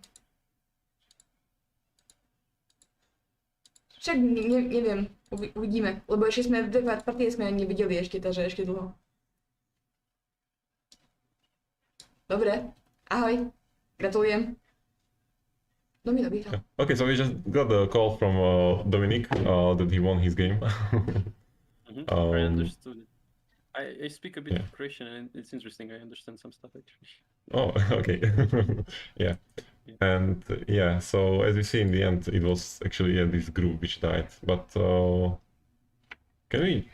Však neviem, uvidíme, lebo ešte sme, dve partie sme ani nevideli ešte, takže ešte dlho. Dobre, ahoj, gratulujem. Domino vyhral. Okay, so we just got a call from Dominic that he won his game. I understood it. I speak a bit of Croatian and it's interesting. I understand some stuff actually. Oh, okay. Yeah. And yeah, so as you see in the end, it was actually this group which died. But can we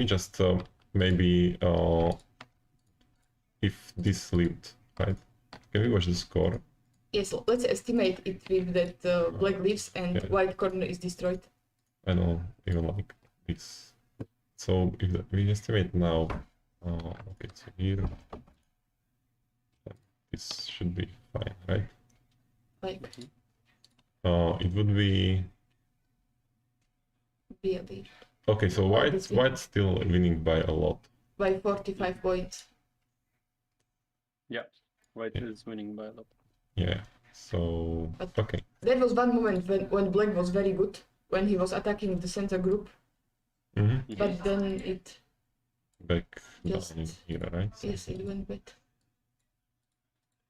just maybe if this lived, right? Can we watch the score? Yes, let's estimate it with that black lives and white corner is destroyed. I don't even like this. So if we estimate now, okay, so here, this should be fine, right? Like. It would be. BLD. Okay, so white's still winning by a lot. By 45 points. Yeah, white is winning by a lot. Yeah. So okay. There was one moment when black was very good, when he was attacking the center group. But then it back just down here, right? So yes, it went bad.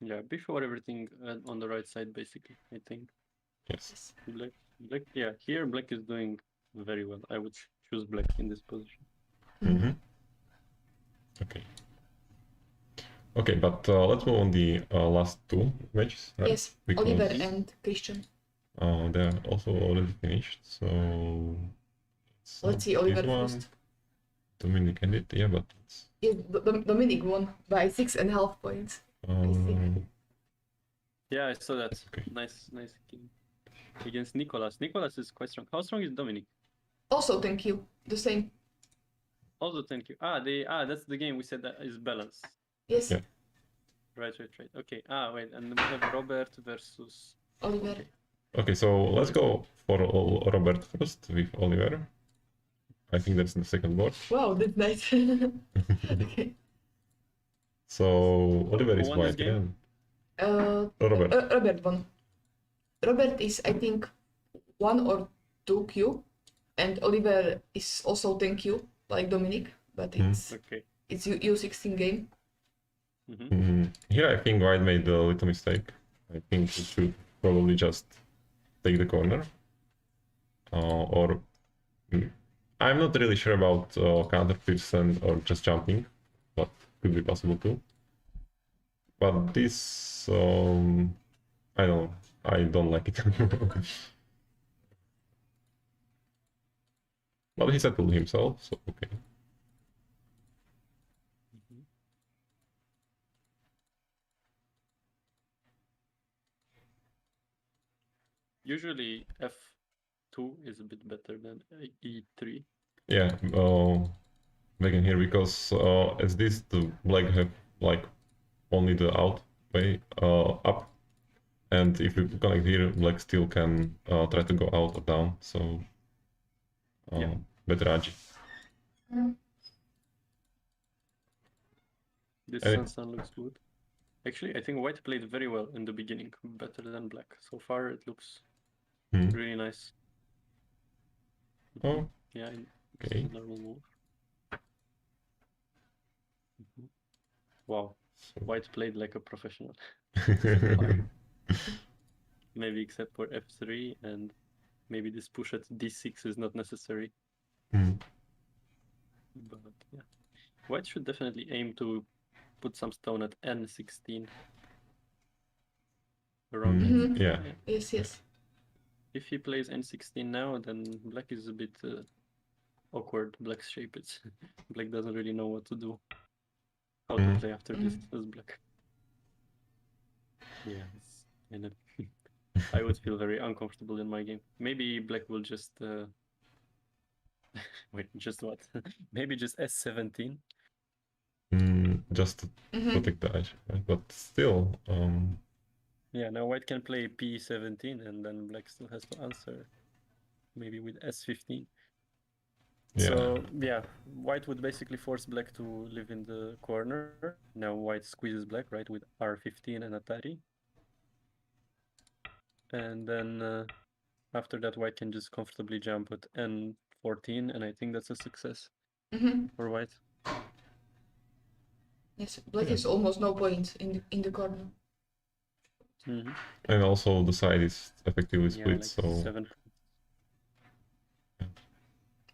Yeah, before everything on the right side, basically, I think. yes. Black. Yeah, here black is doing very well. I would choose black in this position. Okay. Okay, but let's move on the last two matches, right? Yes, Because, Oliver and Christian. They're also already finished, so Let's see Oliver first. Dominic ended, yeah, but it's, Yeah, Dominic won by 6.5 points. Yeah, I saw that. Okay. Nice game. Against Nicolas. Nicolas is quite strong. How strong is Dominic? Also, thank you. The same. Also, thank you. That's the game we said that is balanced. Yes. Yeah. Right. Okay. Wait, and then we have Robert versus Oliver. okay, so let's go for Robert first with Oliver. I think that's the second board. Wow, that's nice. Okay. So Oliver is won this white, game? Robert. Robert won. Robert is, I think, 1 or 2 Q, and Oliver is also 10 Q, like Dominic, but it's U16 game. Here I think white made a little mistake. I think he should probably just take the corner. Or I'm not really sure about counter pips or just jumping, but could be possible too. But this, I don't know. I don't like it. But he settled himself, so okay. Usually F2 is a bit better than E3. Yeah, back in here because as this the black have like only the out way up, and if you connect here, black still can try to go out or down. So better agi. This Sun looks good. Actually, I think white played very well in the beginning, better than black. So far, it looks really nice. Oh, yeah. okay. Normal move. Wow, white played like a professional. Maybe except for F3 and maybe this push at D6 is not necessary. But yeah, white should definitely aim to put some stone at N16. Around yeah. Yes. If he plays N16 now, then black is a bit awkward. Black's shape, black doesn't really know what to do. How to play after this as black. Yeah, and I would feel very uncomfortable in my game. Maybe black will just wait, just what? Maybe just S17. Just to protect the edge, right? But still, yeah, now white can play P17 and then black still has to answer. Maybe with S15. Yeah. So yeah, white would basically force black to live in the corner. Now white squeezes black, right, with R15 and Atari. And then after that, white can just comfortably jump at N14, and I think that's a success for white. Yes, black has almost no points in the corner. And also the side is effectively split, like so 7.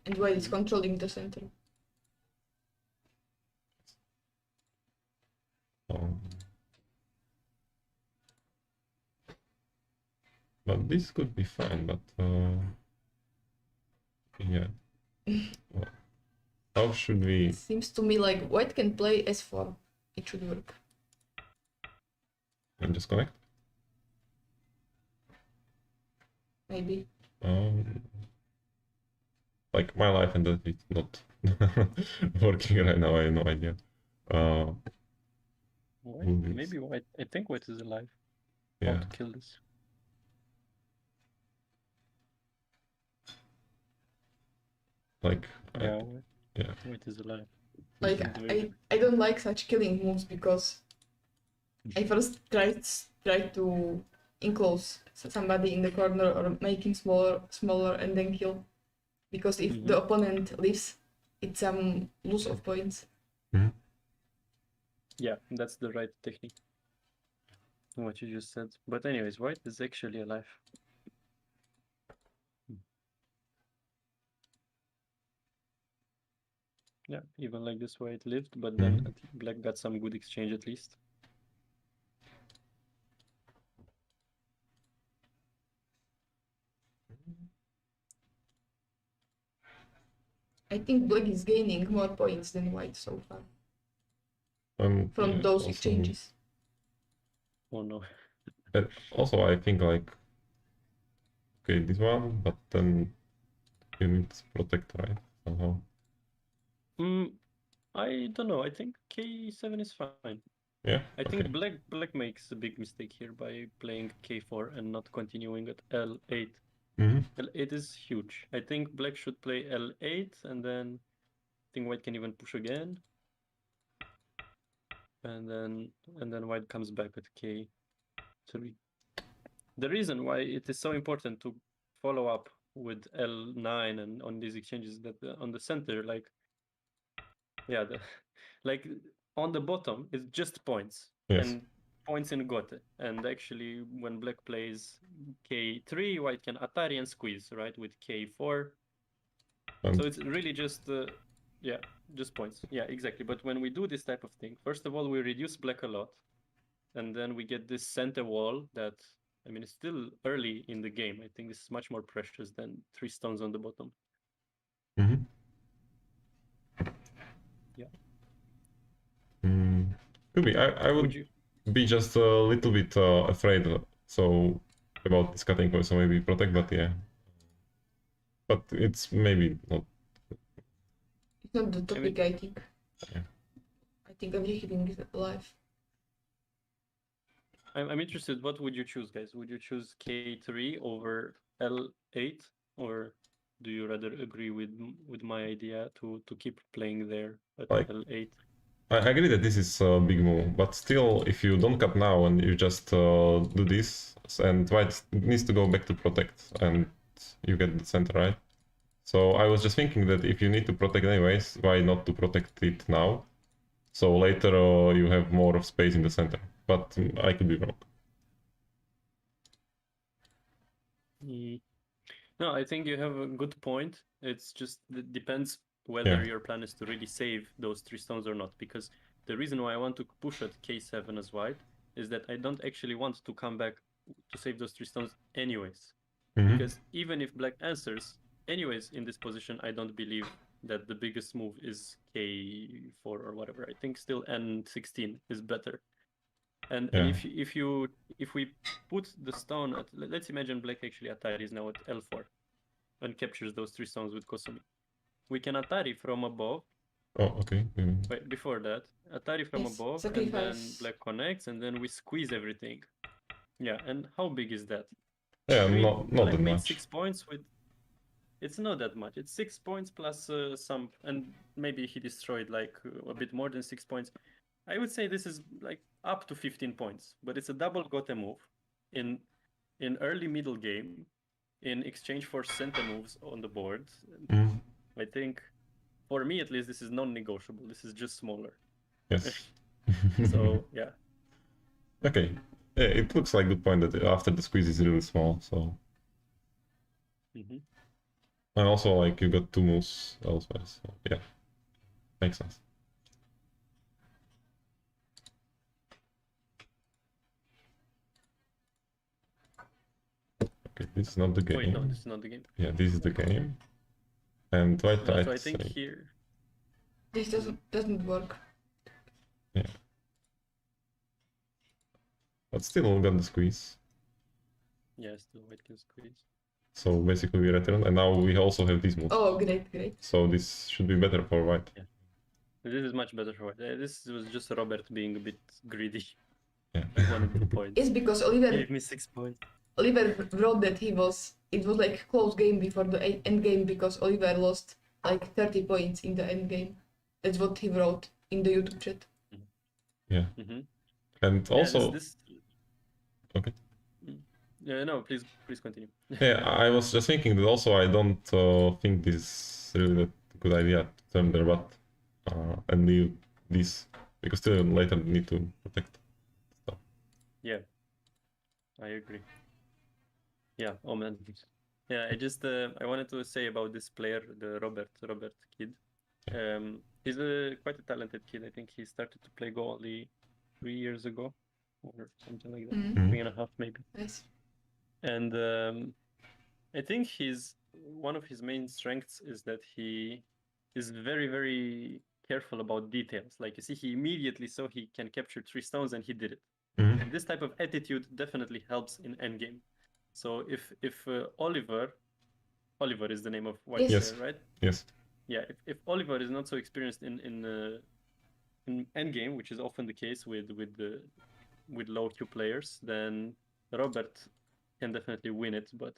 And white is controlling the center. But this could be fine, but yeah. Well, how should we... Seems to me like white can play S4. It should work. And just connect? Maybe. Like my life and that it's not working right now, I have no idea. Maybe white. I think white is alive. Yeah. How to kill this? Like, Yeah, yeah. white is alive. Like I don't like such killing moves because I first tried to enclose somebody in the corner or make him smaller and then kill. Because if the opponent leaves, it's some loss of points. Yeah, that's the right technique. What you just said. But anyways, white is actually alive. Yeah, even like this white lived, but then black got some good exchange at least. I think black is gaining more points than white so far. From those exchanges. Oh no. Also, I think like, okay, this one, but then you need to protect, right? Somehow. I don't know. I think K7 is fine. Yeah. I think black makes a big mistake here by playing K4 and not continuing at L8. L8 is huge. I think black should play L8 and then I think white can even push again. And then white comes back at K3. The reason why it is so important to follow up with L9 and on these exchanges that on the center, like, yeah, like on the bottom it's just points and points in gote. And actually, when black plays K3, white can Atari and squeeze, right, with K4. So it's really just yeah, just points. Yeah, exactly. But when we do this type of thing, first of all, we reduce black a lot, and then we get this center wall that, I mean, it's still early in the game. I think this is much more precious than 3 stones on the bottom. Yeah. Could be. I would be just a little bit afraid about this cutting point, so maybe protect, but yeah. But it's maybe not. It's not the topic, I think. Yeah. I think everything is alive. I'm interested, what would you choose, guys? Would you choose K3 over L8, or do you rather agree with my idea to keep playing there at L8? I agree that this is a big move, but still, if you don't cut now and you just do this, and white needs to go back to protect, and you get the center, right? So I was just thinking that if you need to protect anyways, why not to protect it now? So later you have more of space in the center, but I could be wrong. No, I think you have a good point. It's just, it depends whether your plan is to really save those 3 stones or not. Because the reason why I want to push at K7 as white is that I don't actually want to come back to save those 3 stones anyways. Because even if black answers, anyways, in this position, I don't believe that the biggest move is K4 or whatever. I think still N16 is better. And if we put the stone at, let's imagine black actually Atari is now at L4 and captures those 3 stones with Kosomi. We can Atari from above. Oh, okay. Wait, before that, Atari from above, and then black connects, and then we squeeze everything. Yeah, and how big is that? Yeah, I mean, not black that made much. 6 points with. it's not that much. It's 6 points plus some, and maybe he destroyed like a bit more than 6 points. I would say this is like up to 15 points, but it's a double gote move in early middle game in exchange for center moves on the board. I think, for me at least, this is non-negotiable. This is just smaller. Yes. So yeah. Okay. Yeah, it looks like good point that after the squeeze is really small. So. Mhm. And also, like, you got 2 moves elsewhere. So yeah, makes sense. Okay, this is not the game. Wait, no, this is not the game. Yeah, this is the game. And white So I tried think say- here. This doesn't work. Yeah. But still we got the squeeze. Yeah, still white can squeeze. So basically we return, and now we also have these moves. Oh, great. So this should be better for white. Yeah. This is much better for white. This was just Robert being a bit greedy. Yeah. He wanted the points. It's because Oliver Gave me 6 points. wrote that it was like close game before the end game because Oliver lost like 30 points in the end game. That's what he wrote in the YouTube chat. Yeah. Mhm. And Yeah, also, this... Okay. Yeah, no, please continue. yeah, I was just thinking that also I don't think this is really a good idea to turn their butt and leave this, because still later we need to protect stuff. Yeah, I agree. Yeah, oh man. Yeah, I wanted to say about this player, the Robert kid. He's quite a talented kid. I think he started to play Go only 3 years ago or something like that. Mhm. 3.5 maybe. Nice. And I think one of his main strengths is that he is very, very careful about details. Like you see, he immediately saw he can capture 3 stones and he did it. Mhm. And this type of attitude definitely helps in endgame. So if Oliver is the name of white Yes. player, right? Yes. Yeah, if Oliver is not so experienced in endgame, which is often the case with low Q players, then Robert can definitely win it. But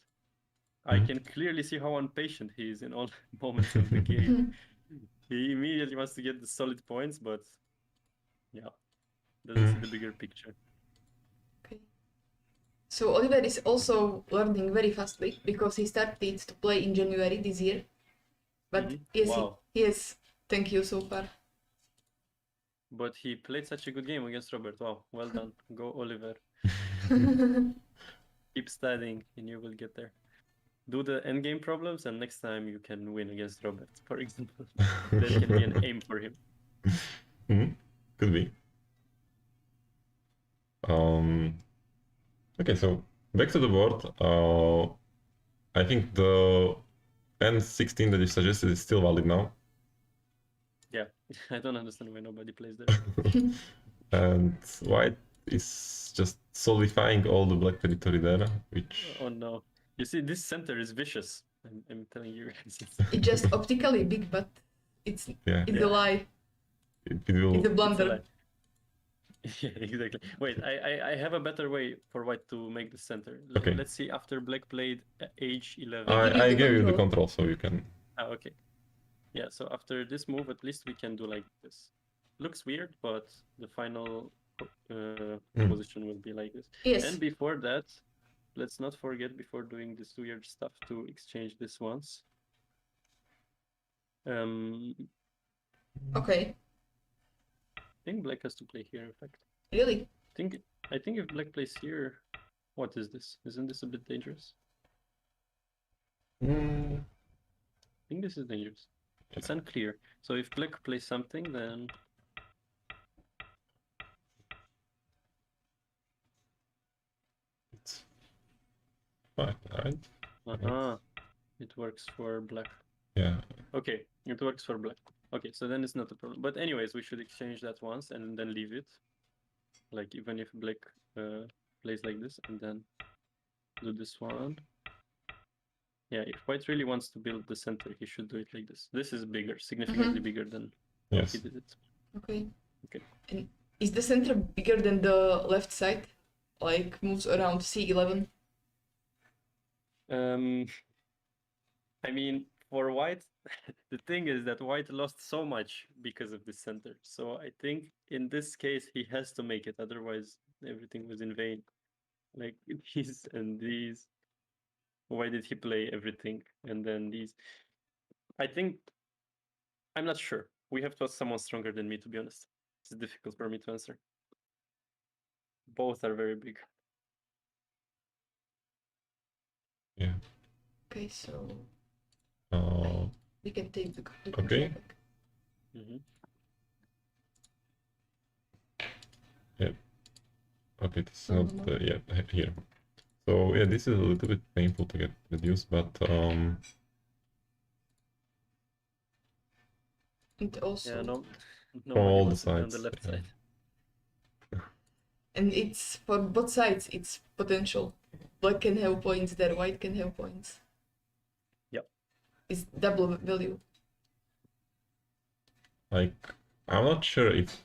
I Mhm. can clearly see how impatient he is in all moments of the game. He immediately wants to get the solid points, but yeah, doesn't see the bigger picture. Okay. So Oliver is also learning very fastly because he started to play in January this year. But Mhm. yes, Wow. yes, thank you so far. But he played such a good game against Robert. Wow, well done. Go Oliver. Keep studying and you will get there. Do the endgame problems and next time you can win against Robert, for example. That can be an aim for him. Could be. Okay, so back to the board. I think the N16 that you suggested is still valid now. Yeah, I don't understand why nobody plays there. And white is just solidifying all the black territory there, which... Oh no. You see, this center is vicious. I'm telling you. It's just optically big, but it's Yeah. a lie. It will... It's a It's a blunder. lie. Yeah, exactly. Wait, I have a better way for white to make the center. Okay. Let's see after black played H11. I gave you the control. control, so you can... Okay. Yeah, so after this move, at least we can do like this. Looks weird, but the final position will be like this. Yes. And before that, let's not forget, before doing this weird stuff, to exchange this once. Okay. I think black has to play here, in fact. Really? I think if black plays here, what is this? Isn't this a bit dangerous? I think this is dangerous. It's unclear. So if black plays something, then It's fine, right? it works for black. Yeah. Okay, it works for black. Okay, so then it's not a problem. But anyways, we should exchange that once and then leave it. Like even if black plays like this and then do this one. Yeah, if white really wants to build the center, he should do it like this. This is bigger, significantly bigger than Yes. he did it. Okay. Okay. And is the center bigger than the left side? Like moves around C11? I mean, for white, the thing is that white lost so much because of the center. So I think in this case he has to make it, otherwise everything was in vain. Like these and these. Why did he play everything and then these? I think I'm not sure. We have to ask someone stronger than me, to be honest. It's difficult for me to answer. Both are very big. Yeah. Okay, so Uh, we can take the Okay. control back. okay, this is No, not no. here. So yeah, this is a little bit painful to get reduced, but And also, Yeah, no from money all the wants to play on the sides. left yeah. side. and it's for both sides, it's potential. Black can have points there, white can have points. Yep. It's double value. Like, I'm not sure if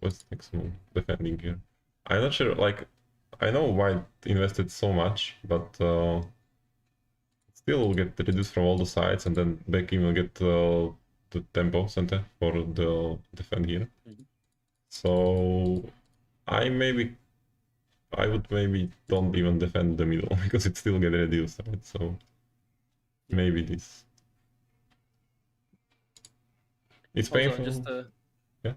what's next move defending here. I'm not sure. Like, I know White invested so much, but still will get reduced from all the sides, and then Becky will get the tempo center for the defend here. So I would maybe don't even defend the middle because it still get reduced, right? So maybe this. It's Also, painful. just Yeah.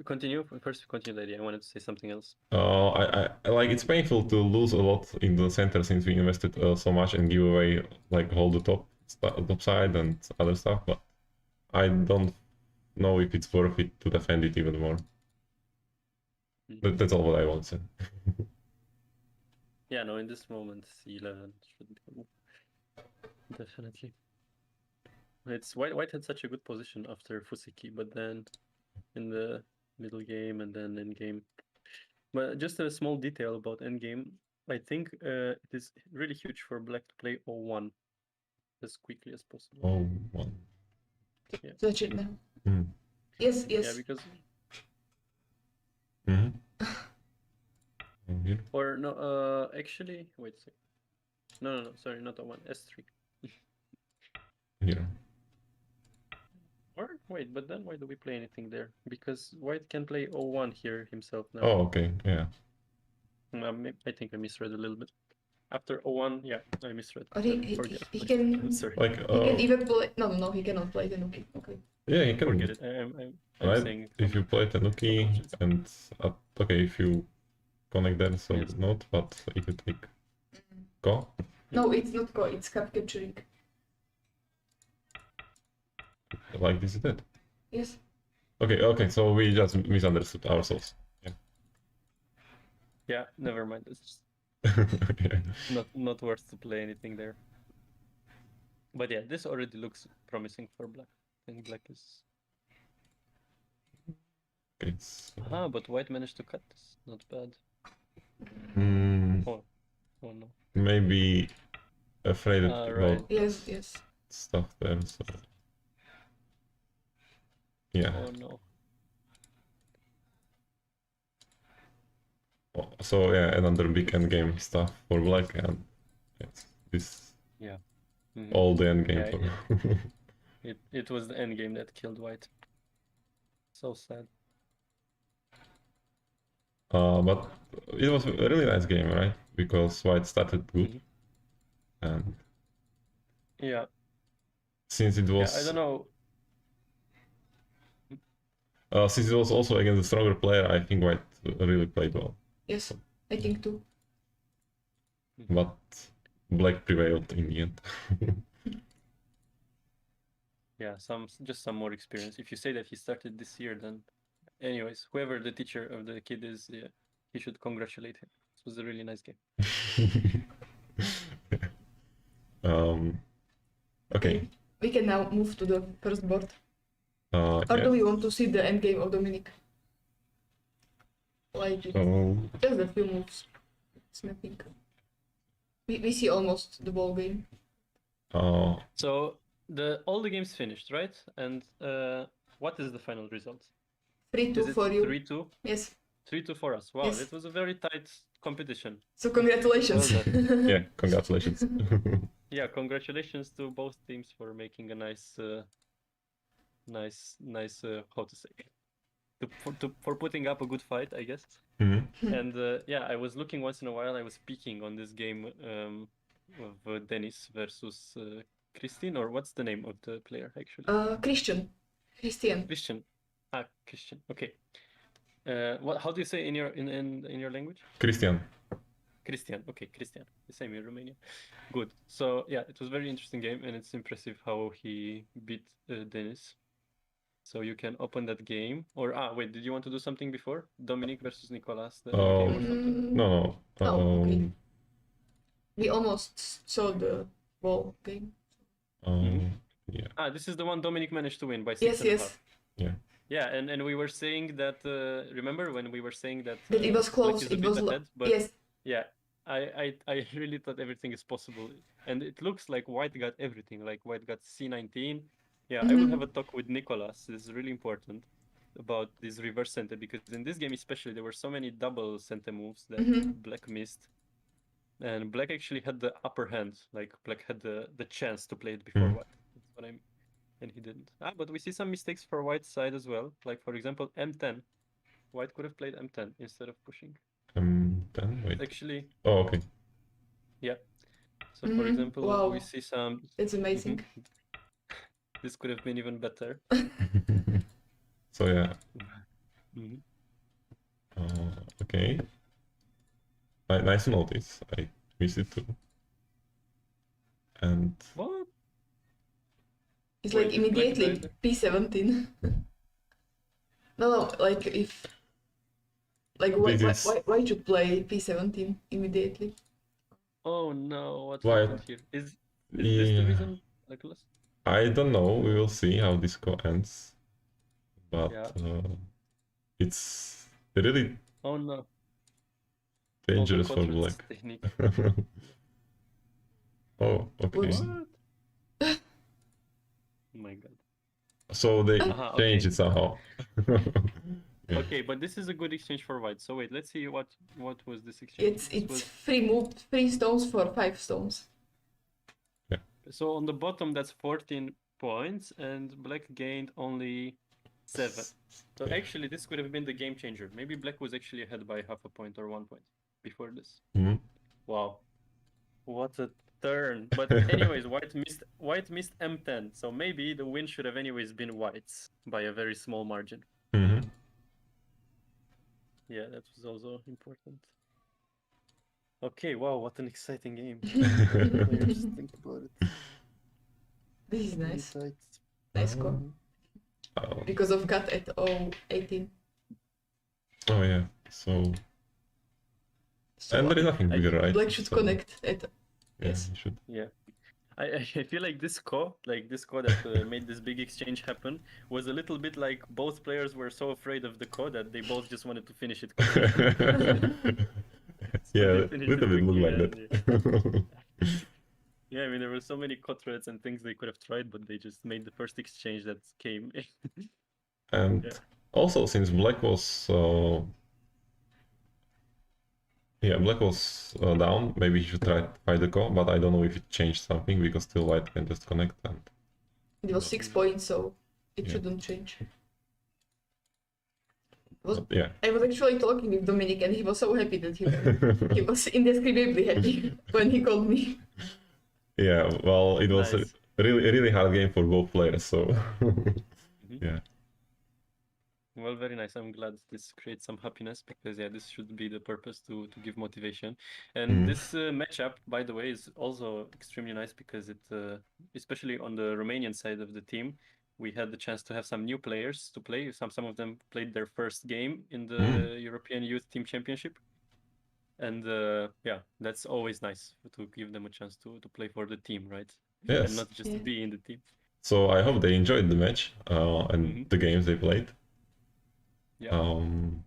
Continue. First, continue the idea. I wanted to say something else. I like it's painful to lose a lot in the center since we invested so much and give away like all the top side and other stuff, but I don't know if it's worth it to defend it even more. That's all what I want to say. Yeah, no, in this moment, C11 should be a move. Definitely. It's White had such a good position after Fusiki, but then in the middle game and then end game. But just a small detail about end game, I think it is really huge for Black to play 0-1 as quickly as possible. Oh, one. Yeah. Touch it now. Mm. Yes, yes. Yeah, because or no, actually, wait a second. No, sorry, not 0-1, S3. Here. Or wait, but then why do we play anything there? Because White can play 0-1 here himself now. Oh, okay, yeah. I think I misread a little bit. After 0-1, yeah, I misread. Or he can. I'm sorry. Like He can even play. No, he cannot play the Nuki. Okay. Yeah, he can. Forget it. I'm right? saying If you play Tanuki options. and okay, if you connect there, so Yes. not. But if you take go, No, it's not go. It's cap capturing. like this is it. Yes. Okay. So we just misunderstood ourselves. Yeah, never mind. It's Yeah. not worth to play anything there. But yeah, this already looks promising for Black. I think Black is. It's. But White managed to cut this. Not bad. Oh no. Maybe afraid about Right. Yes. stuff there. So yeah. Oh no. So yeah, another big end game stuff for Black, and it's this all the end game. Yeah, it was the end game that killed White. So sad. But it was a really nice game, right? Because White started good, and yeah, since it was I don't know. Since it was also against a stronger player, I think White really played well. Yes, I think too. But Black prevailed in the end. Yeah, just some more experience. If you say that he started this year, then anyways, whoever the teacher of the kid is, he should congratulate him. This was a really nice game. Okay. We can now move to the first board. Or Yeah. do we want to see the end game of Dominic? Like just a few moves. It's nothing. We see almost the ball game. So all the games finished, right? And what is the final result? 3-2 for you. 3-2? Yes. 3-2 for us. Wow, Yes. it was a very tight competition. So congratulations. Well done. Yeah, congratulations. Yeah, congratulations to both teams for making a nice, how to say, for putting up a good fight, I guess. Mm-hmm. And yeah, I was looking once in a while. I was peeking on this game of Dennis versus Christine, or what's the name of the player actually? Christian. Christian. Ah, Christian. Okay. What? How do you say in your language? Christian. Christian. Okay, Christian. The same in Romania. Good. So yeah, it was a very interesting game, and it's impressive how he beat Dennis. So you can open that game, or wait, did you want to do something before Dominic versus Nicolas, the end game or something? No. Oh, okay. We almost saw the ball game. Yeah. This is the one Dominic managed to win by 6.5. Yes. Yeah. Yeah, and we were saying that. Remember when we were saying that? That it was close. Black is a It bit was ahead, but yes. yeah, I really thought everything is possible, and it looks like White got everything. Like White got C19. Yeah, I will have a talk with Nicolas. This is really important about this reverse center, because in this game especially there were so many double center moves that Black missed, and Black actually had the upper hand. Like Black had the chance to play it before White. That's what I mean. And he didn't. But we see some mistakes for White's side as well. Like, for example, M10. White could have played M10 instead of pushing. M10? Wait. Actually. Oh, okay. Yeah. So, for example, we see some... It's amazing. This could have been even better. So, yeah. Okay. Nice to notice. I miss it too. And... What? It's like immediately P17. No, like if... Like why you play P17 immediately? Oh no, what Why? happened here? Is this the reason, Nicholas? I don't know. We will see how this ends. But it's really dangerous for Black. Oh, okay. Oh my god. So they changed it somehow. Okay, but this is a good exchange for White. So wait, let's see what was this exchange. It's 3 stones for 5 stones. Yeah. So on the bottom that's 14 points, and Black gained only 7. So actually this could have been the game changer. Maybe Black was actually ahead by half a point or 1 point before this. Wow, what a turn! But anyways, White missed M10, so maybe the win should have anyways been White's by a very small margin. Yeah, that was also important. Okay, wow, what an exciting game. Players, think about it. This is nice. Nice score. Because of cut at 0.18. Oh yeah, so and there is nothing bigger, right? Black should connect at... Yes, you should. Yeah. I feel like this score that made this big exchange happen was a little bit like both players were so afraid of the code that they both just wanted to finish it. Yeah, a little bit look like that. Yeah, I mean there were so many cut threads and things they could have tried, but they just made the first exchange that came. And also since Black was Black was down, maybe he should try to fight the call, but I don't know if it changed something, because still White can just connect and... It was 6 points, so it shouldn't change. I was actually talking with Dominic, and he was so happy that he was indescribably happy when he called me. Yeah, well, it was a really hard game for both players, so... Yeah. Well, very nice. I'm glad this creates some happiness, because this should be the purpose, to give motivation. And this matchup, by the way, is also extremely nice, because it, especially on the Romanian side of the team, we had the chance to have some new players to play. Some of them played their first game in the European Youth Team Championship. And that's always nice to give them a chance to play for the team, right? Yes. And not just be in the team. So I hope they enjoyed the match and the games they played. Yeah. And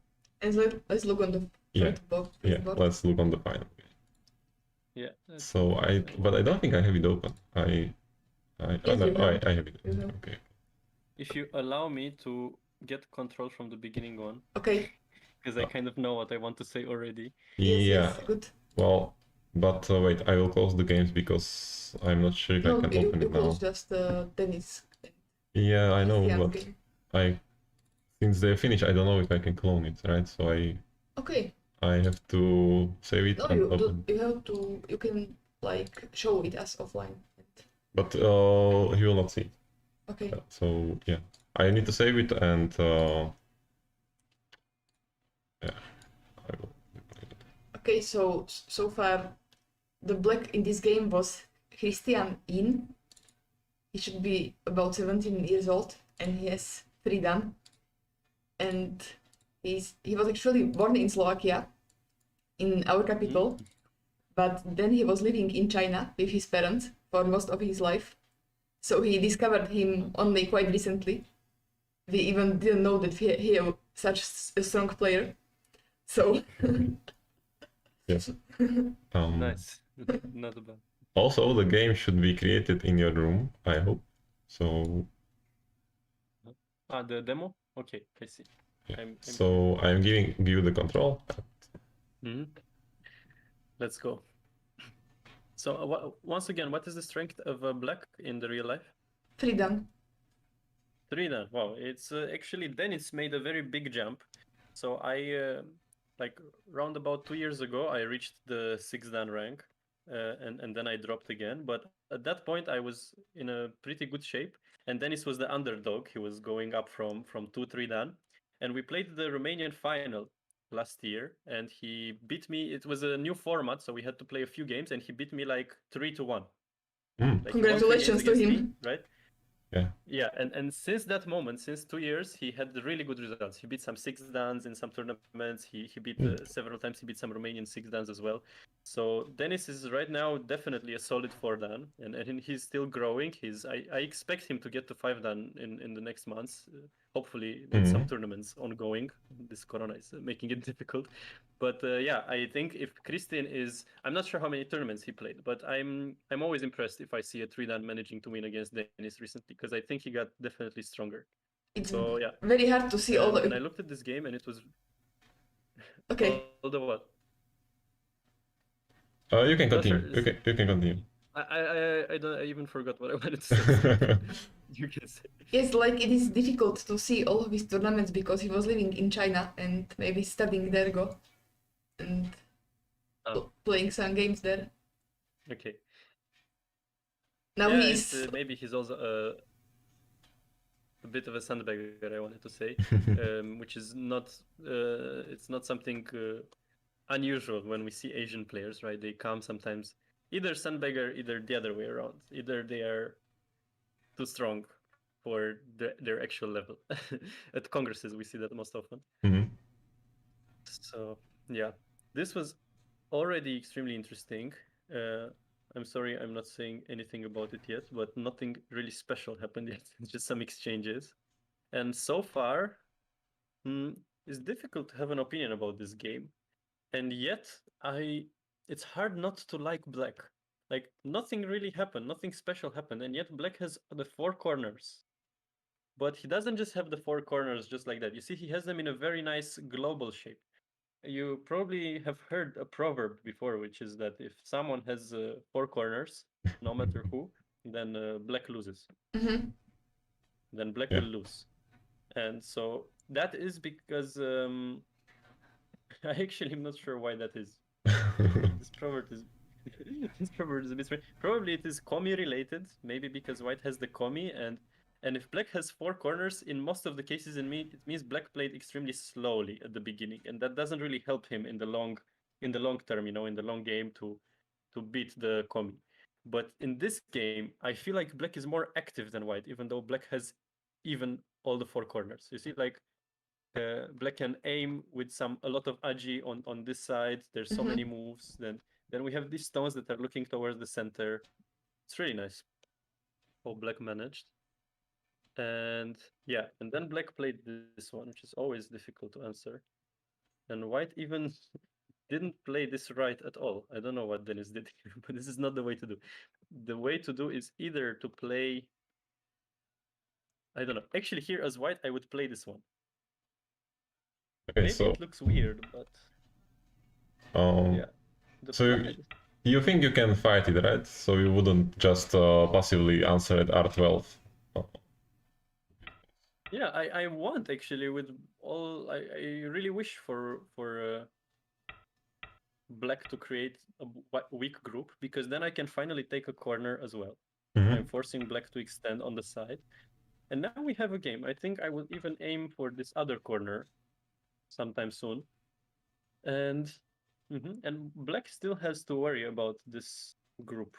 let's look on the board. Let's look on the final. Yeah. So but I don't think I have it open. I have it. Okay. If you allow me to get control from the beginning on. Okay. Because I kind of know what I want to say already. Yes, good. Well, But wait, I will close the games because I'm not sure if I No, can you open it close now. just tennis. Yeah, I know, Christian's but game. since they finish, I don't know if I can clone it, right? So Okay. I have to save it No, and open. you have to. You can like show it as offline. But he will not see it. Okay. So yeah, I need to save it and yeah, I will. Okay. So far, the black in this game was Christian In. He should be about 17 years old, and he has 3 Dan. And he was actually born in Slovakia, in our capital, but then he was living in China with his parents for most of his life. So he discovered him only quite recently. We even didn't know that he was such a strong player. So Yes. Nice. Not bad. Also, the game should be created in your room, I hope. So The demo? Okay, I see. yeah. So I'm giving you the control. Let's go. So once again, what is the strength of black in the real life? 3 Dan. 3 Dan. Wow, it's actually Dennis made a very big jump. So I like round about 2 years ago, I reached the 6 Dan rank, and then I dropped again. But at that point, I was in a pretty good shape, and Dennis was the underdog. He was going up from 2-3 Dan, and we played the Romanian final last year, and he beat me. It was a new format, so we had to play a few games, and he beat me like 3-1. Like Congratulations to him. Me, right? Yeah. Yeah, and since that moment, since 2 years, he had really good results. He beat some 6 Dans in some tournaments. He beat several times. He beat some Romanian 6 Dans as well. So Dennis is right now definitely a solid 4 Dan, and he's still growing. I expect him to get to 5 Dan in the next months. Hopefully, with some tournaments ongoing. This Corona is making it difficult. But yeah, I think if Christian is, I'm not sure how many tournaments he played, but I'm always impressed if I see a 3 Dan managing to win against Dennis recently, because I think he got definitely stronger. It's so yeah, very hard to see all the. And I looked at this game and it was Okay. all the what? You can continue. Sure. You can continue. I even forgot what I wanted to say. You can say. Yes, like it is difficult to see all of his tournaments because he was living in China and maybe studying there go and playing some games there. Okay. Now he's maybe he's also a bit of a sandbagger, I wanted to say, which is not it's not something unusual when we see Asian players, right? They come sometimes either sandbagger, either the other way around. Either they are too strong for their actual level. At congresses, we see that most often. So yeah, this was already extremely interesting. I'm sorry I'm not saying anything about it yet, but nothing really special happened yet. Just some exchanges. And so far, it's difficult to have an opinion about this game. And yet, it's hard not to like black. Like, nothing really happened, nothing special happened, and yet black has the 4 corners. But he doesn't just have the 4 corners just like that. You see, he has them in a very nice global shape. You probably have heard a proverb before, which is that if someone has 4 corners, no matter who, then black loses. Then black will lose. And so that is because I actually am not sure why that is. This proverb is a bit strange. Probably it is Komi related, maybe because white has the Komi, and if black has 4 corners, in most of the cases it means black played extremely slowly at the beginning, and that doesn't really help him in the long term, in the long game to beat the Komi. But in this game, I feel like black is more active than white, even though black has even all the 4 corners. You see, like black can aim with a lot of agi on this side. There's so many moves. Then we have these stones that are looking towards the center. It's really nice how black managed. And yeah, and then black played this one, which is always difficult to answer. And white even didn't play this right at all. I don't know what Dennis did here, but this is not the way to do. The way to do is either to play, I don't know. Actually, here as white, I would play this one. Okay, maybe it looks weird, but yeah. So You think you can fight it, right? So you wouldn't just passively answer at R12. Yeah, I want actually with all I really wish for black to create a weak group, because then I can finally take a corner as well. I'm forcing black to extend on the side. And now we have a game. I think I will even aim for this other corner sometime soon. And and black still has to worry about this group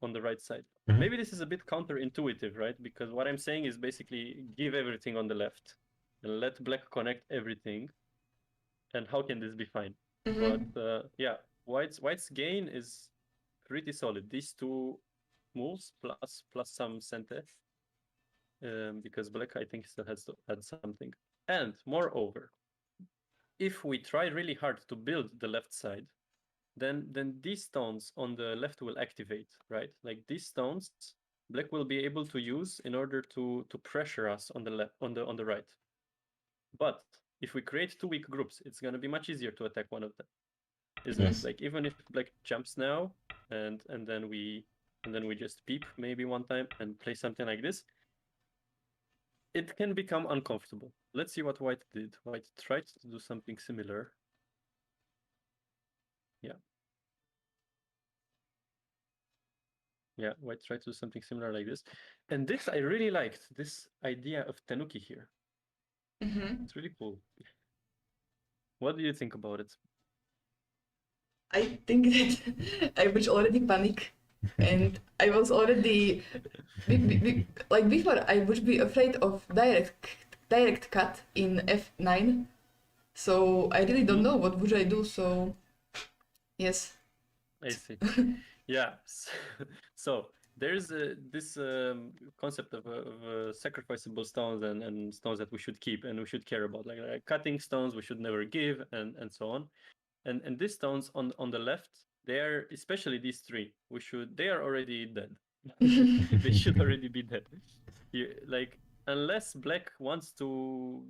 on the right side. Maybe this is a bit counterintuitive, right? Because what I'm saying is basically give everything on the left and let black connect everything. And how can this be fine? But yeah, white's gain is pretty solid. These two moves plus some center, because black I think still has to add something. And moreover, if we try really hard to build the left side, then these stones on the left will activate, right? Like these stones, black will be able to use in order to pressure us on the left on the right. But if we create two weak groups, it's gonna be much easier to attack one of them, isn't it? Like even if black jumps now and then we just peep maybe one time and play something like this, it can become uncomfortable. Let's see what white did. White tried to do something similar. Yeah. Yeah, white tried to do something similar like this. And this I really liked, this idea of Tanuki here. It's really cool. What do you think about it? I think that I was already panic, and I was already like before. I would be afraid of direct cut in F9. So I really don't know what would I do. So yes. I see. Yeah. So there's this concept of sacrificable stones and stones that we should keep and we should care about, like cutting stones we should never give and so on. And these stones on the left, they are, especially these three, they are already dead. They should already be dead. Like unless black wants to.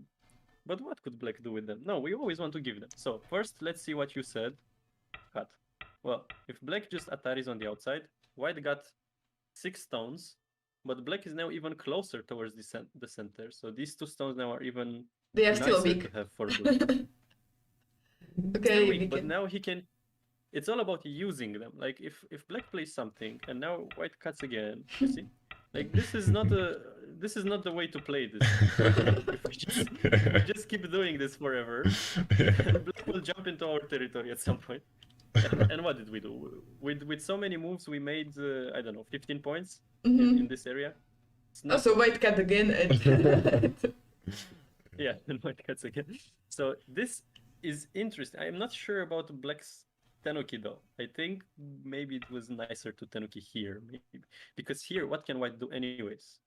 But what could black do with them? No, we always want to give them. So first, let's see what you said. Cut. Well, if black just Ataris on the outside, white got 6 stones, but black is now even closer towards the center. So these 2 stones now are even They are still nicer weak. to have for black. Okay, weak, but now he can. It's all about using them. Like if black plays something and now white cuts again, you see, like this is not the way to play this. If we just keep doing this forever, black will jump into our territory at some point. And what did we do? With so many moves, we made I don't know, 15 points in this area. So white cut again and yeah, and white cuts again. So this is interesting. I'm not sure about black's Tanuki though. I think maybe it was nicer to Tanuki here, maybe, because here what can white do anyways?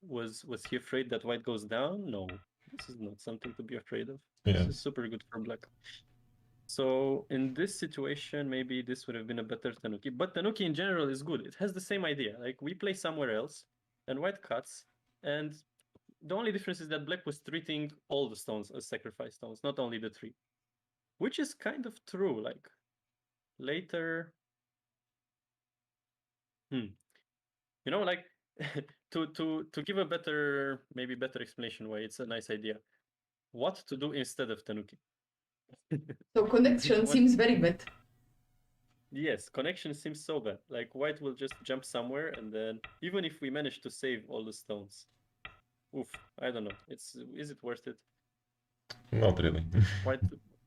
Was he afraid that white goes down? No, this is not something to be afraid of. This is super good for black. So in this situation, maybe this would have been a better Tanuki. But Tanuki in general is good. It has the same idea. Like we play somewhere else, and white cuts, and the only difference is that black was treating all the stones as sacrifice stones, not only the 3, which is kind of true. Like later, you know, like to give a better explanation why it's a nice idea. What to do instead of Tanuki? So connection seems very bad. Yes, connection seems so bad. Like white will just jump somewhere, and then even if we manage to save all the stones, oof, I don't know. Is it worth it? Not really. White,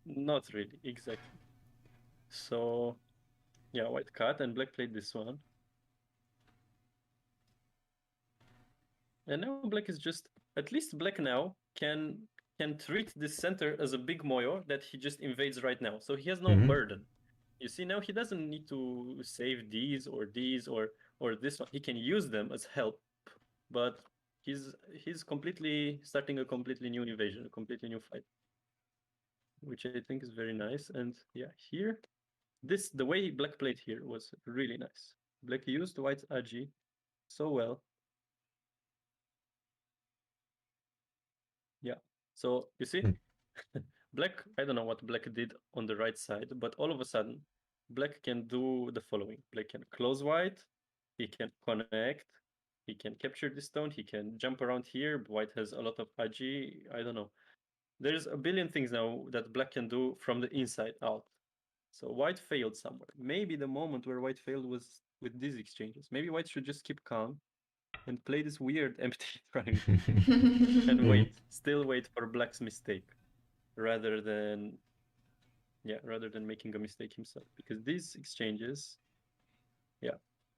not really, exactly. So, yeah, white cut and black played this one, and now black is just, at least black now can treat this center as a big moyo that he just invades right now. So he has no burden. You see, now he doesn't need to save these or this one. He can use them as help, but he's completely starting a completely new invasion, a completely new fight, which I think is very nice. And yeah, here, the way black played here was really nice. Black used white's Agi so well. Yeah. So you see, black, I don't know what black did on the right side, but all of a sudden, black can do the following. Black can close white, he can connect, he can capture the stone, he can jump around here. White has a lot of agi, I don't know. There's a billion things now that black can do from the inside out. So white failed somewhere. Maybe the moment where white failed was with these exchanges. Maybe white should just keep calm and play this weird empty triangle and wait, still wait for black's mistake rather than making a mistake himself. Because these exchanges,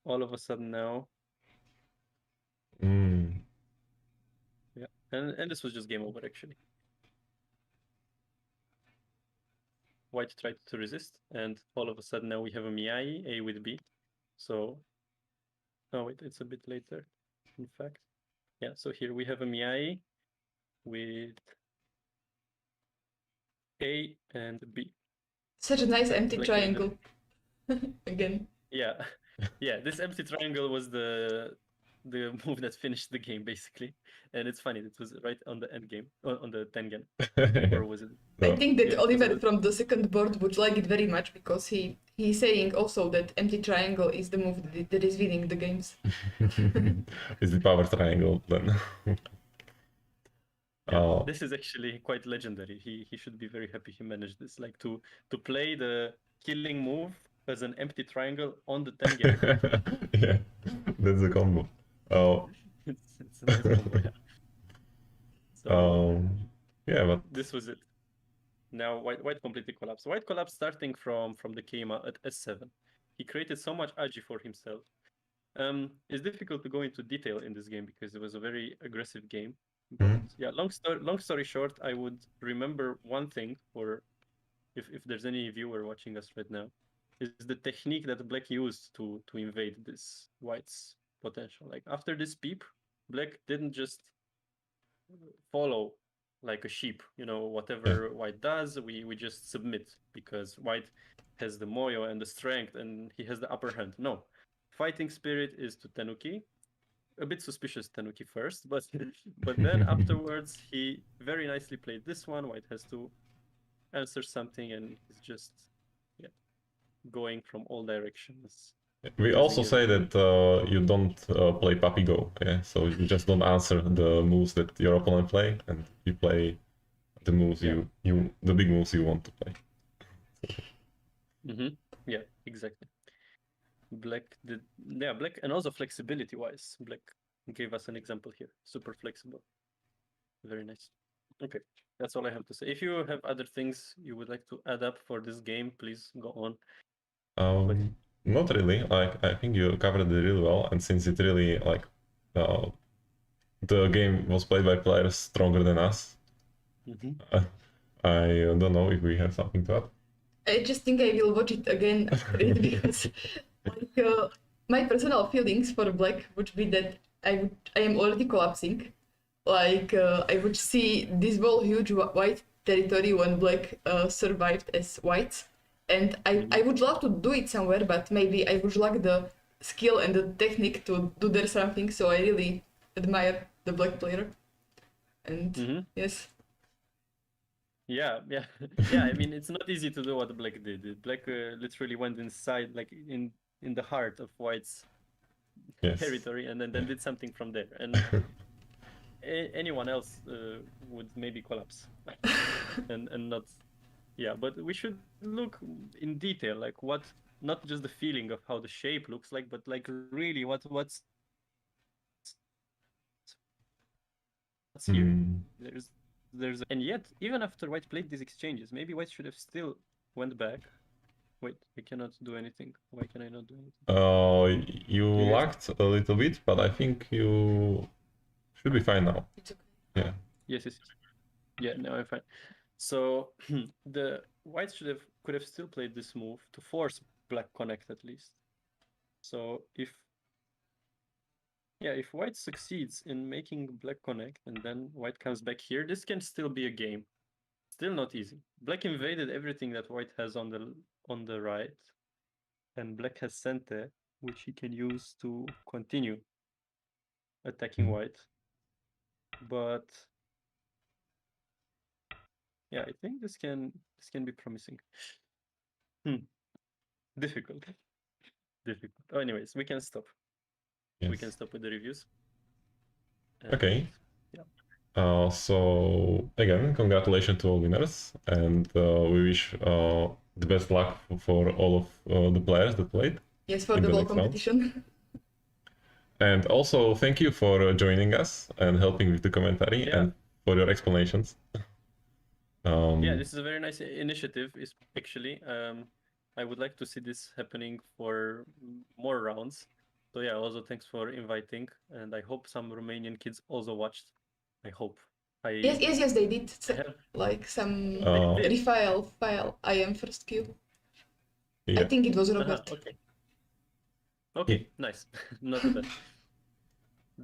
all of a sudden now, and this was just game over actually. White tried to resist, and all of a sudden now we have a Miyai, A with B. So, oh wait, it's a bit later, in fact. Yeah, so here we have a Miyai with A and B. Such a nice empty triangle. Again. Yeah, yeah. This empty triangle was the move that finished the game basically, and it's funny. It was right on the end game, on the tengen, or was it? I think that Oliver from the second board would like it very much because he's saying also that empty triangle is the move that is winning the games. Is the power triangle then? Yeah, this is actually quite legendary. He should be very happy he managed this. Like to play the killing move as an empty triangle on the tengen. Yeah, that's a combo. Oh, it's a nice combo. Yeah. So yeah, but this was it. Now white completely collapsed. White collapsed starting from the Keima at S7. He created so much agi for himself. It's difficult to go into detail in this game because it was a very aggressive game. But yeah, long story short, I would remember one thing, or if there's any viewer watching us right now, is the technique that black used to invade this white's potential. Like after this peep, black didn't just follow like a sheep, whatever white does, we just submit because white has the moyo and the strength and he has the upper hand. No, fighting spirit is to Tenuki. A bit suspicious Tanuki first, but then afterwards he very nicely played this one. White has to answer something and he's just going from all directions. We also say that you don't play Puppy Go, yeah? So you just don't answer the moves that your opponent play, and you play the moves the big moves you want to play. Yeah, exactly. Black did, black, and also flexibility wise, black gave us an example here. Super flexible. Very nice. Okay, that's all I have to say. If you have other things you would like to add up for this game, please go on. Not really. Like I think you covered it really well, and since it really the game was played by players stronger than us, I don't know if we have something to add. I just think I will watch it again after it because my personal feelings for black would be that I am already collapsing. Like I would see this whole huge white territory when black survived as whites, and I would love to do it somewhere, but maybe I would lack the skill and the technique to do there something. So I really admire the black player, and yes. Yeah. I mean, it's not easy to do what black did. Black literally went inside, like in the heart of white's territory, and then did something from there. And anyone else would maybe collapse, and not. Yeah, but we should look in detail, like what, not just the feeling of how the shape looks like, but like really what's here. There's and yet even after white played these exchanges, maybe white should have still went back. Wait, I cannot do anything. Why can I not do anything? You lagged a little bit, but I think you should be fine now. It's okay. Yeah. Yes. Yeah, now I'm fine. So the white could have still played this move to force black connect at least. So if white succeeds in making black connect and then white comes back here, this can still be a game. Still not easy. Black invaded everything that white has on the right, and black has Sente, which he can use to continue attacking white. But yeah, I think this can be promising. difficult. Difficult. Oh, anyways, we can stop. Yes. We can stop with the reviews. And, Okay. Yeah. So again, congratulations to all winners, and we wish the best luck for all of the players that played. Yes, for in the whole next rounds. competition. And also thank you for joining us and helping with the commentary and for your explanations. Yeah, this is a very nice initiative. Is actually, I would like to see this happening for more rounds. So yeah, also thanks for inviting, and I hope some Romanian kids also watched. I hope. Yes, they did. have- Like some They did. file. I am first queue. Yeah. I think it was Robert. Okay. Okay, nice. Not too bad.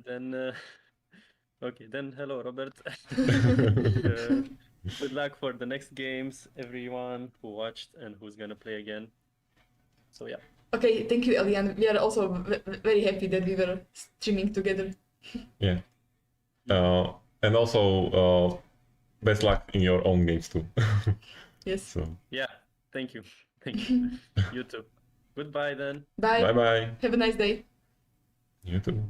Then, okay, then hello, Robert. Good luck for the next games, everyone who watched and who's gonna play again. So yeah. Okay, thank you, Elian. We are also very happy that we were streaming together. Yeah. And also best luck in your own games too. Yes. So. Yeah, thank you. Thank you. You too. Goodbye then. Bye. Bye bye. Have a nice day. You too.